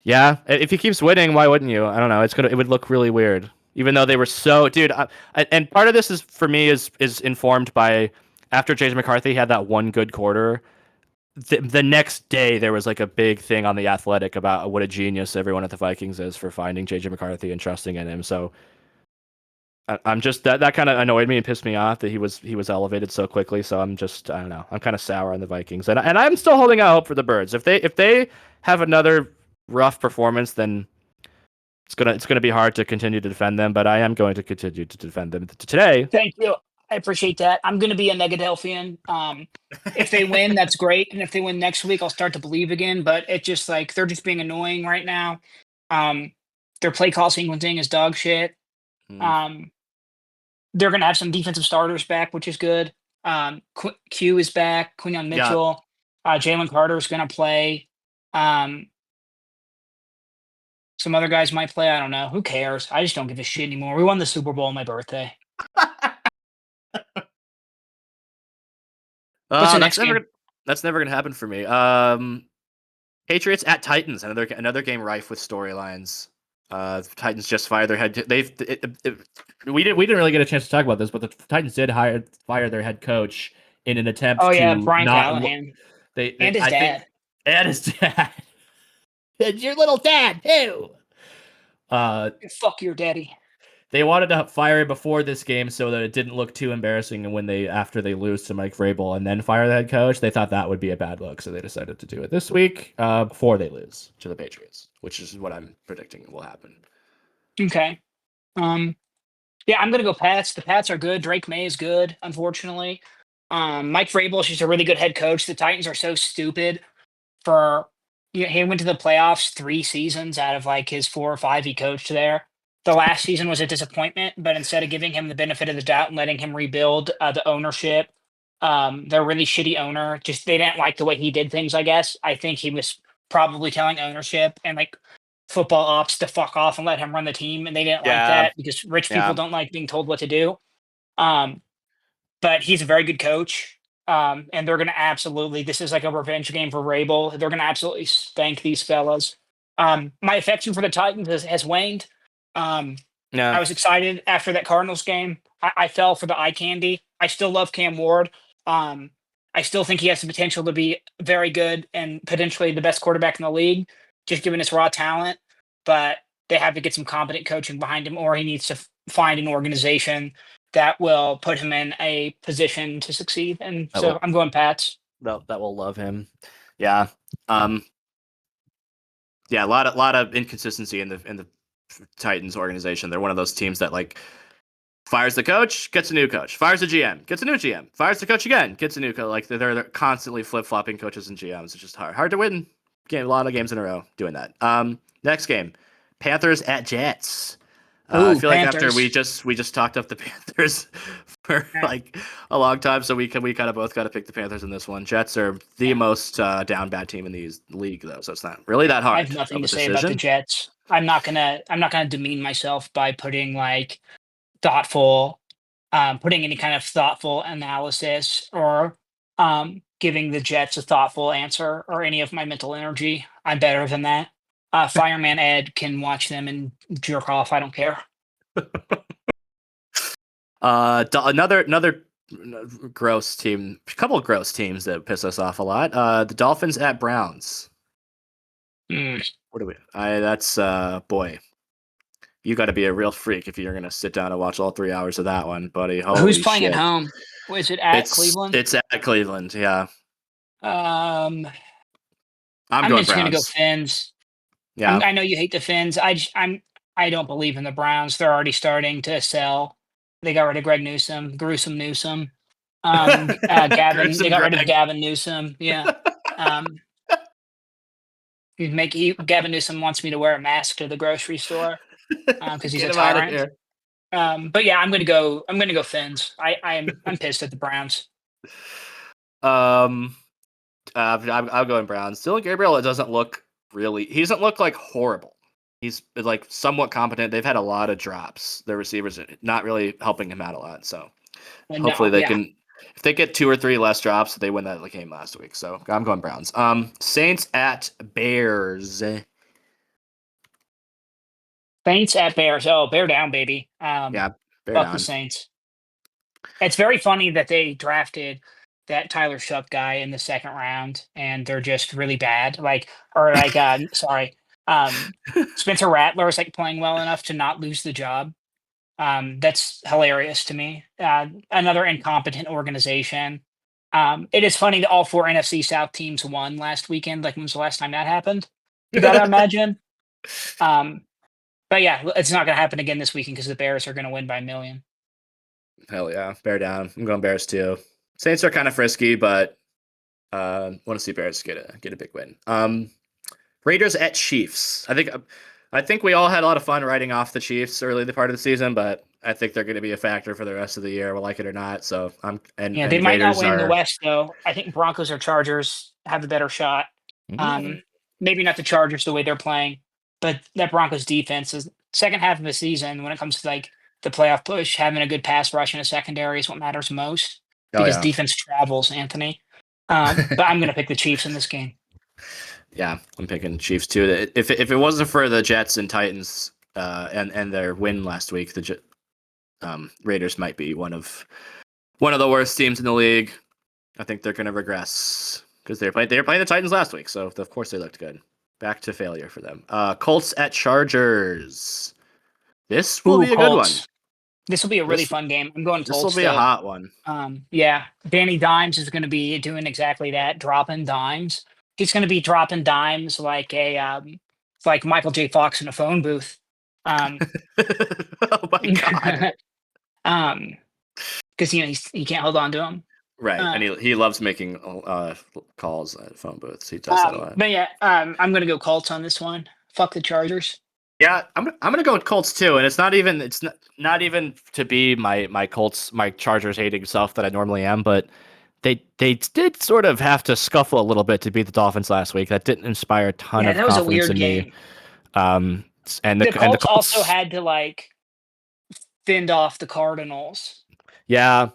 Yeah, if he keeps winning, why wouldn't you? I don't know. It would look really weird. Even though they were so, dude, and part of this is for me is informed by after JJ McCarthy had that one good quarter, the next day there was like a big thing on the Athletic about what a genius everyone at the Vikings is for finding JJ McCarthy and trusting in him. So I'm just that kind of annoyed me and pissed me off that he was elevated so quickly. So I don't know. I'm kind of sour on the Vikings, and I'm still holding out hope for the Birds. If they have another rough performance, then it's gonna be hard to continue to defend them, but I am going to continue to defend them today. Thank you. I appreciate that. I'm going to be a Negadelphian. If they win, that's great, and if they win next week, I'll start to believe again. But it's just like they're just being annoying right now. Their play call sequencing is dog shit. They're going to have some defensive starters back, which is good. Q is back. Quinyon Mitchell. Yeah. Jalen Carter is going to play. Some other guys might play. I don't know. Who cares? I just don't give a shit anymore. We won the Super Bowl on my birthday. That's never gonna happen for me. Patriots at Titans. Another game rife with storylines. The Titans just fired their head. We didn't really get a chance to talk about this, but the Titans did fire their head coach in an attempt Oh yeah, to Brian not. Callahan They and his I dad. think, and his dad. It's your little dad too. Fuck your daddy. They wanted to fire him before this game so that it didn't look too embarrassing, and after they lose to Mike Vrabel and then fire the head coach, they thought that would be a bad look, so they decided to do it this week before they lose to the Patriots, which is what I'm predicting will happen. Okay. Yeah, I'm gonna go Pats. The Pats are good. Drake May is good, unfortunately. Mike Vrabel is just a really good head coach. The Titans are so stupid he went to the playoffs 3 seasons out of like his 4 or 5 he coached there. The last season was a disappointment, but instead of giving him the benefit of the doubt and letting him rebuild the ownership, they're a really shitty owner. Just they didn't like the way he did things, I guess. I think he was probably telling ownership and like football ops to fuck off and let him run the team, and they didn't like that because rich people don't like being told what to do. But he's a very good coach. And they're going to absolutely, this is like a revenge game for Rabel. They're going to absolutely spank these fellas. My affection for the Titans has waned. I was excited after that Cardinals game. I fell for the eye candy. I still love Cam Ward. I still think he has the potential to be very good and potentially the best quarterback in the league, just given his raw talent. But they have to get some competent coaching behind him, or he needs to find an organization that will put him in a position to succeed. And so I'm going Pats. That will love him. Yeah. Yeah, a lot of inconsistency in the Titans organization. They're one of those teams that like fires the coach, gets a new coach, fires the GM, gets a new GM, fires the coach again, gets a new coach. Like they're constantly flip-flopping coaches and GMs. It's just hard to win. A lot of games in a row doing that. Next game, Panthers at Jets. I feel Panthers. like after we just talked up the Panthers for like a long time, so we kind of both got to pick the Panthers in this one. Jets are the most down bad team in the league, though, so it's not really that hard. I have nothing to say about the Jets. I'm not gonna demean myself by putting like thoughtful, putting any kind of thoughtful analysis or giving the Jets a thoughtful answer or any of my mental energy. I'm better than that. Fireman Ed can watch them and jerk off. I don't care. Another gross team. A couple of gross teams that piss us off a lot. The Dolphins at Browns. What do we? That's boy. You got to be a real freak if you're gonna sit down and watch all 3 hours of that one, buddy. Holy Who's playing shit. at home? Is it at Cleveland? It's at Cleveland. Yeah. I'm going just gonna go Browns. Fins. Yeah. I know you hate the Fins. I don't believe in the Browns. They're already starting to sell. They got rid of Greg Newsom, Gruesome Newsom. Gavin. They got rid of Gavin Newsom. Yeah. Gavin Newsom wants me to wear a mask to the grocery store because he's a tyrant. But yeah, I'm gonna go Fins. I'm pissed at the Browns. I'm going Browns. Dylan Gabriel doesn't look he doesn't look like horrible. He's like somewhat competent. They've had a lot of drops. Their receivers are not really helping him out a lot. So hopefully they can, if they get 2 or 3 less drops, they win that game last week. So I'm going Browns. Saints at Bears. Saints at Bears. Oh, bear down, baby. Bear fuck down. the Saints. It's very funny that they drafted that Tyler Shuck guy in the 2nd round, and they're just really bad. Spencer Rattler is like playing well enough to not lose the job. That's hilarious to me. Another incompetent organization. It is funny that all 4 NFC South teams won last weekend. Like, when was the last time that happened? You gotta imagine. But yeah, it's not gonna happen again this weekend because the Bears are gonna win by 1 million. Hell yeah, bear down. I'm going Bears too. Saints are kind of frisky, but want to see Bears get a big win. Raiders at Chiefs. I think we all had a lot of fun writing off the Chiefs early in the part of the season, but I think they're going to be a factor for the rest of the year, we'll like it or not. So they might not win the West though. I think Broncos or Chargers have a better shot. Maybe not the Chargers the way they're playing, but that Broncos defense is second half of the season when it comes to like the playoff push, having a good pass rush in a secondary is what matters most because defense travels, Anthony. But I'm going to pick the Chiefs in this game. Yeah, I'm picking Chiefs too. If it wasn't for the Jets and Titans and their win last week, the Raiders might be one of the worst teams in the league. I think they're going to regress because they were playing the Titans last week, so of course they looked good. Back to failure for them. Colts at Chargers. This will be a good one. This will be a really fun game. I'm going Colts. This will be a hot one. Yeah, Danny Dimes is going to be doing exactly that, dropping dimes. He's going to be dropping dimes like like Michael J. Fox in a phone booth. Oh my god. Because he can't hold on to him. Right, and he loves making calls at phone booths. He does that a lot. But yeah, I'm going to go Colts on this one. Fuck the Chargers. Yeah, I'm gonna go with Colts too, and it's not even to be my Chargers hating self that I normally am, but they did sort of have to scuffle a little bit to beat the Dolphins last week. That didn't inspire a ton of confidence in me. That was a weird game. And the Colts also had to fend off the Cardinals. Yeah,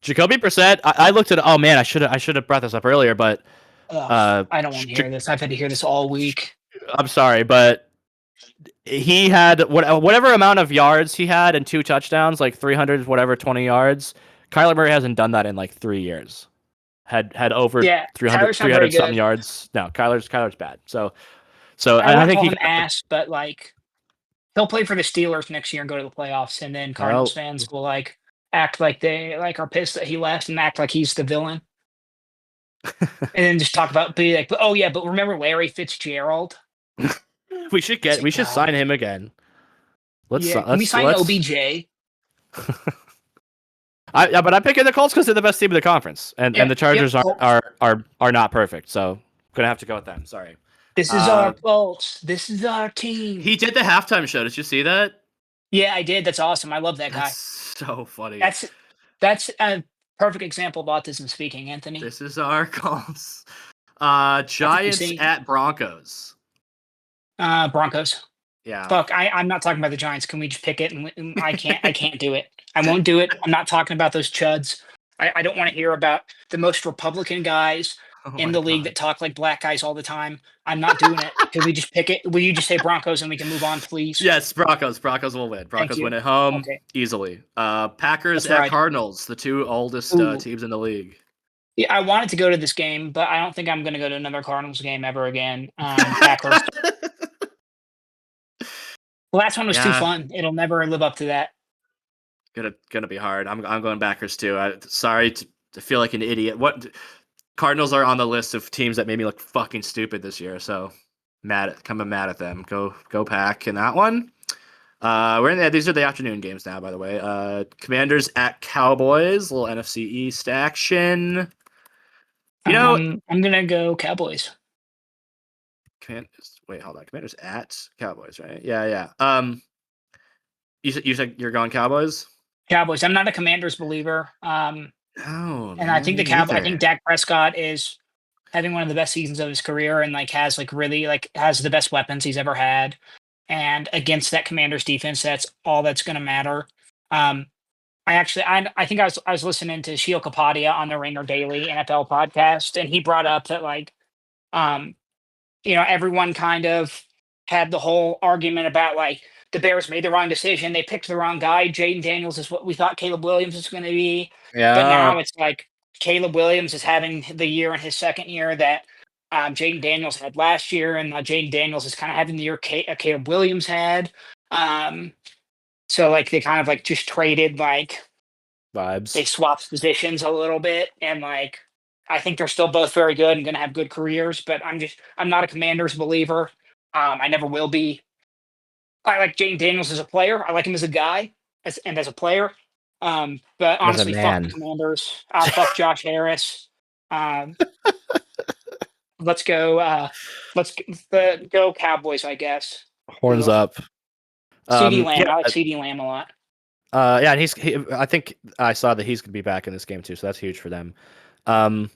Jacoby Brissett. I looked at. Oh man, I should have brought this up earlier, but I don't want to hear this. I've had to hear this all week. I'm sorry, but he had whatever amount of yards he had and 2 touchdowns, like 300 20 yards. Kyler Murray hasn't done that in 3 years. Had over 300 something yards. No, Kyler's bad. So I think he him ass, but he'll play for the Steelers next year and go to the playoffs, and then Cardinals fans will act like they are pissed that he left and act like he's the villain. And then just talk about but remember Larry Fitzgerald? We should sign him again. Can we sign OBJ? But I'm picking the Colts because they're the best team in the conference, and the Chargers are not perfect. So I'm gonna have to go with them. Sorry. This is our Colts. This is our team. He did the halftime show. Did you see that? Yeah, I did. That's awesome. I love that guy. That's so funny. That's a perfect example of autism speaking, Anthony. This is our Colts. Giants at Broncos. Broncos. Yeah. Fuck, I'm not talking about the Giants. Can we just pick it? And I can't do it. I won't do it. I'm not talking about those chuds. I don't want to hear about the most Republican guys in the league that talk like black guys all the time. I'm not doing it. Can we just pick it? Will you just say Broncos and we can move on, please? Yes, Broncos. Broncos will win. Broncos win at home easily. Packers at Cardinals, the 2 oldest teams in the league. Yeah, I wanted to go to this game, but I don't think I'm going to go to another Cardinals game ever again. Packers. The last one was too fun. It'll never live up to that. Gonna be hard. I'm going Packers too. Sorry to feel like an idiot. What Cardinals are on the list of teams that made me look fucking stupid this year. So mad at them. Go Pack in that one. These are the afternoon games now, by the way. Commanders at Cowboys. Little NFC East action. I'm gonna go Cowboys. Wait, hold on. Commanders at Cowboys, right? Yeah. You said you're going Cowboys? Cowboys. I'm not a Commanders believer. And I think I think Dak Prescott is having one of the best seasons of his career and has has the best weapons he's ever had. And against that Commanders defense, that's all that's going to matter. I think I was listening to Sheil Kapadia on the Ringer Daily NFL podcast, and he brought up that everyone kind of had the whole argument about the Bears made the wrong decision. They picked the wrong guy. Jaden Daniels is what we thought Caleb Williams was going to be. Yeah. But now it's Caleb Williams is having the year in his second year that Jaden Daniels had last year, and Jaden Daniels is kind of having the year Caleb Williams had. So they kind of just traded vibes. They swapped positions a little bit, and I think they're still both very good and going to have good careers. But I'm not a Commanders believer. I never will be. I like Jaden Daniels as a player. I like him as a guy and as a player. But honestly, fuck the Commanders. Fuck Josh Harris. Let's go. Let's go Cowboys, I guess. Horns up. CeeDee Lamb. I like CeeDee Lamb a lot. And I think I saw that he's going to be back in this game too, so that's huge for them. And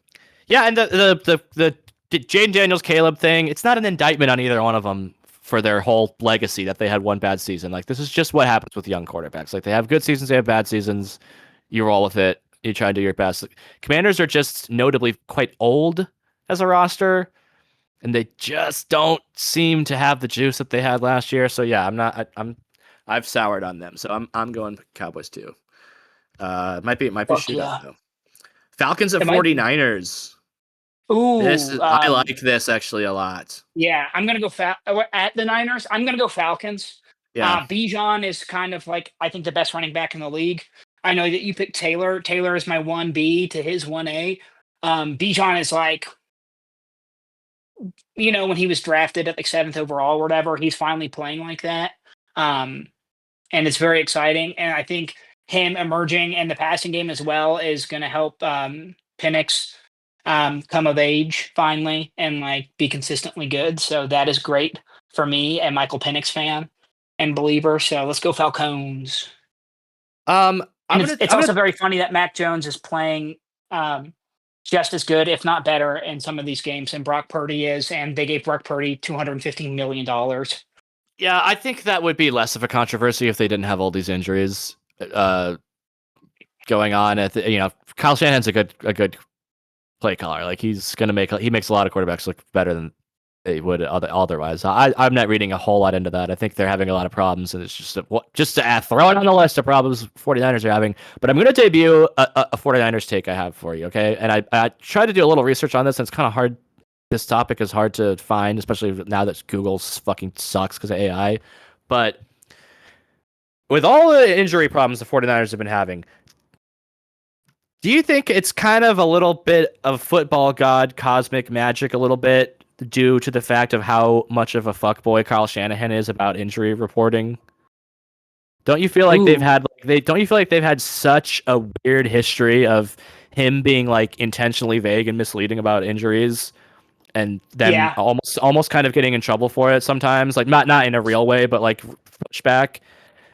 the Jaden Daniels Caleb thing, it's not an indictment on either one of them for their whole legacy that they had one bad season. This is just what happens with young quarterbacks. They have good seasons, they have bad seasons. You roll with it. You try to do your best. Commanders are just notably quite old as a roster. and they just don't seem to have the juice that they had last year. So yeah, I've soured on them. So I'm going Cowboys too. Might be a Fuck shootout yeah. though. Falcons at It might be. 49ers. Ooh, I like this actually a lot. yeah, I'm gonna go at the Niners. I'm gonna go Falcons. Yeah. Bijan is kind of like I think the best running back in the league. I know that you picked Taylor. Taylor is my 1B to his 1A. Bijan is like, when he was drafted at like 7th overall or whatever, he's finally playing like that. And it's very exciting. And I think him emerging in the passing game as well is going to help Penix come of age finally and like be consistently good. So that is great for me, a Michael Penix fan and believer. So let's go Falcons. It's also very funny that Mac Jones is playing just as good, if not better, in some of these games than Brock Purdy is, and they gave Brock Purdy $215 million. Yeah, I think that would be less of a controversy if they didn't have all these injuries going on. Kyle Shanahan's a good play caller. Like he makes a lot of quarterbacks look better than they would otherwise. I'm not reading a whole lot into that. I think they're having a lot of problems, and it's just to throw it on the list of problems 49ers are having. But I'm going to debut a 49ers take I have for you, okay? And I tried to do a little research on this, and it's kind of hard. This topic is hard to find, especially now that Google fucking sucks because of AI. But with all the injury problems the 49ers have been having, do you think it's kind of a little bit of football god cosmic magic a little bit due to the fact of how much of a fuckboy Kyle Shanahan is about injury reporting? Don't you feel like don't you feel like they've had such a weird history of him being like intentionally vague and misleading about injuries and then almost kind of getting in trouble for it sometimes, like not in a real way, but like pushback?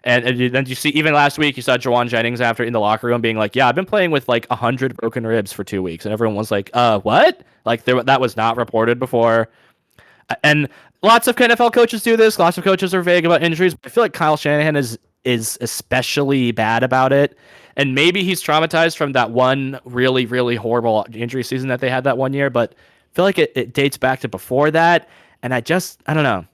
And then you see, even last week, you saw Jawan Jennings after in the locker room being like, "Yeah, I've been playing with like 100 broken ribs for 2 weeks," and everyone was like, what?" Like that was not reported before. And lots of NFL coaches do this. Lots of coaches are vague about injuries. But I feel like Kyle Shanahan is especially bad about it. And maybe he's traumatized from that one really, really horrible injury season that they had that one year. But I feel like it dates back to before that. And I don't know.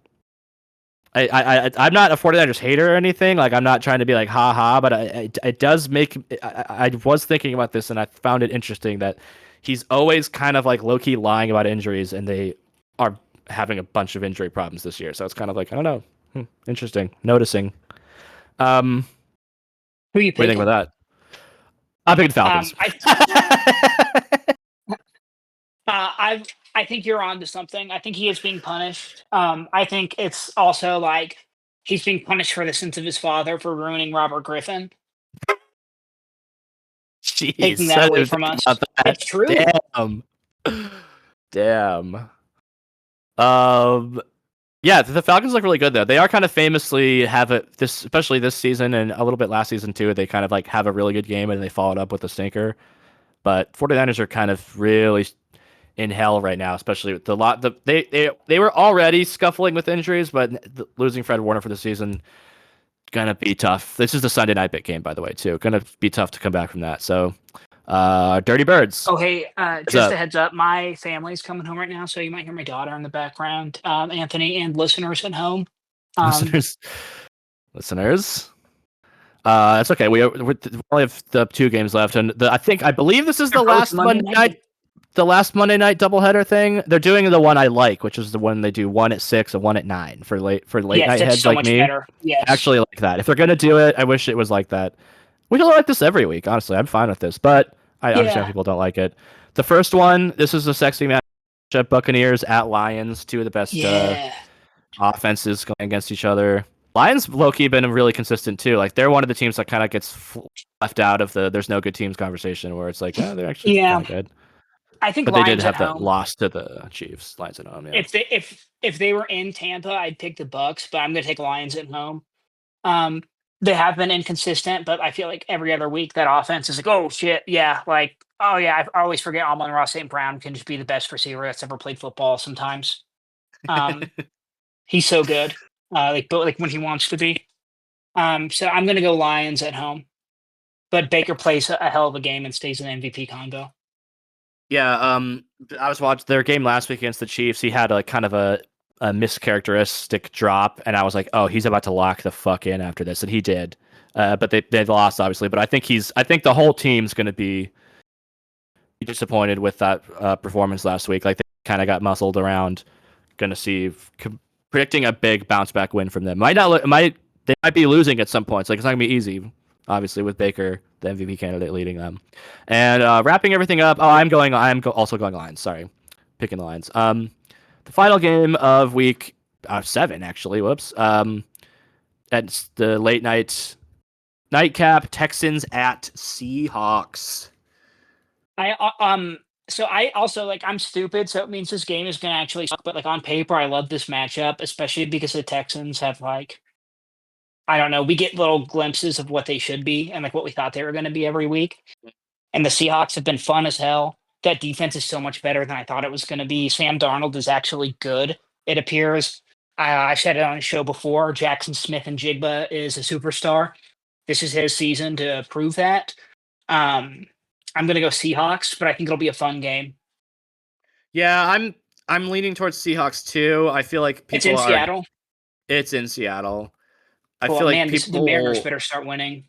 I'm not a 49ers hater or anything. Like, I'm not trying to be like, ha ha, but it does make, I was thinking about this and I found it interesting that he's always kind of like low key lying about injuries, and they are having a bunch of injury problems this year. So it's kind of like, I don't know. Interesting. Noticing. Who are you What do you think about that? I'm picking Falcons. I think you're on to something. I think he is being punished. I think it's also like he's being punished for the sins of his father for ruining Robert Griffin. Jeez, taking that away from us. It's true. Damn. Yeah, the Falcons look really good though. They are kind of famously especially this season and a little bit last season too. They kind of like have a really good game and they follow it up with a stinker. But 49ers are kind of really in hell right now, especially with they were already scuffling with injuries, but losing Fred Warner for the season gonna be tough. This is the Sunday night bit game, by the way, too. Gonna be tough to come back from that. So, Dirty Birds. Oh, hey, just a heads up, my family's coming home right now, so you might hear my daughter in the background. Anthony and listeners at home. Listeners. It's okay. We only have the 2 games left, and I believe this is the last Monday night. The last Monday night doubleheader thing. They're doing the one I like, which is the one they do 1 at 6 and 1 at 9 for late night heads so like much me. Better. Yes. Actually like that. If they're gonna do it, I wish it was like that. We don't like this every week, honestly. I'm fine with this, but I understand people don't like it. The first one, this is a sexy matchup. Buccaneers at Lions, 2 of the best offenses going against each other. Lions low-key been really consistent too. Like they're one of the teams that kind of gets left out of the there's no good teams conversation, where it's like, they're actually kind of good. I think, but Lions they did have that home. loss to the Chiefs. Lions at home. Yeah. If they were in Tampa, I'd pick the Bucks, but I'm going to take Lions at home. They have been inconsistent, but I feel like every other week that offense is like, oh shit, yeah, like, oh yeah, I always forget Amon-Ra St. Brown can just be the best receiver that's ever played football. Sometimes, he's so good, but when he wants to be. So I'm going to go Lions at home, but Baker plays a hell of a game and stays in MVP combo. Yeah, I was watching their game last week against the Chiefs. He had a kind of a mischaracteristic drop, and I was like, "Oh, he's about to lock the fuck in after this," and he did. But they lost obviously. But I think the whole team's going to be disappointed with that performance last week. Like they kind of got muscled around. Going to see predicting a big bounce back win from them. They might be losing at some points. Like it's not going to be easy, obviously, with Baker, the MVP candidate, leading them. And wrapping everything up. Oh, also going Lions. Sorry, picking the Lions. The final game of week 7, actually. Whoops. That's the late nightcap. Texans at Seahawks. So I also like I'm stupid, so it means this game is gonna actually suck. But like on paper, I love this matchup, especially because the Texans have like I don't know, we get little glimpses of what they should be and like what we thought they were gonna be every week. And the Seahawks have been fun as hell. That defense is so much better than I thought it was gonna be. Sam Darnold is actually good, it appears. I said it on the show before. Jackson Smith and Jigba is a superstar. This is his season to prove that. I'm gonna go Seahawks, but I think it'll be a fun game. Yeah, I'm leaning towards Seahawks too. I feel like It's in Seattle. It's in Seattle. I Well, feel like man, people the Mariners better start winning.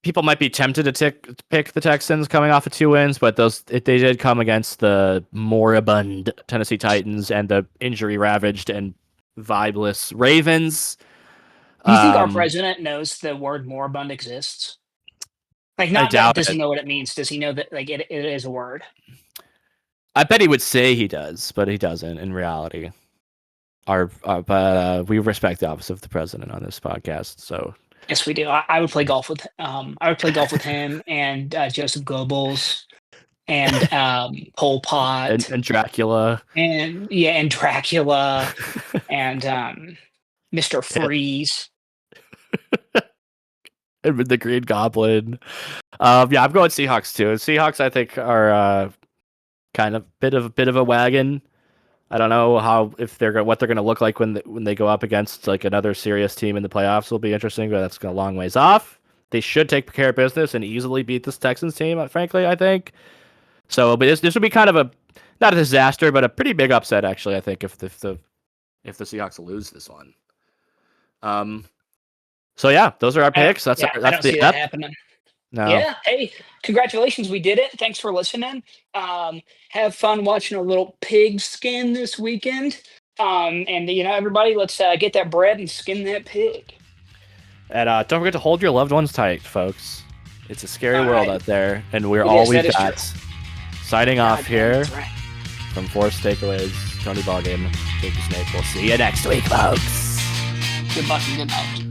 People might be tempted to pick the Texans coming off of 2 wins, but they did come against the moribund Tennessee Titans and the injury-ravaged and vibeless Ravens. Do you think our president knows the word moribund exists? Like, not that does he know what it means? Does he know that like it is a word? I bet he would say he does, but he doesn't in reality. But we respect the office of the president on this podcast, so. Yes, we do. I would play golf with him and Joseph Goebbels and Pol Pot and Dracula and Dracula and Mr. Freeze and the Green Goblin. Yeah, I'm going Seahawks too. Seahawks, I think, are kind of bit of a wagon. I don't know what they're going to look like when they go up against like another serious team in the playoffs. Will be interesting, but that's a long ways off. They should take care of business and easily beat this Texans team. Frankly, I think so. But this would be kind of not a disaster, but a pretty big upset actually. I think if the Seahawks lose this one. So yeah, those are our picks. That's I don't see that happening. No. Yeah. Hey, congratulations. We did it. Thanks for listening. Have fun watching a little pig skin this weekend. And everybody, let's get that bread and skin that pig. And don't forget to hold your loved ones tight, folks. It's a scary world out there, and we're all we've got. True. Signing off here from Force Takeaways, Tony Ballgame, Jake the Snake. We'll see you next week, folks. Good luck and good night.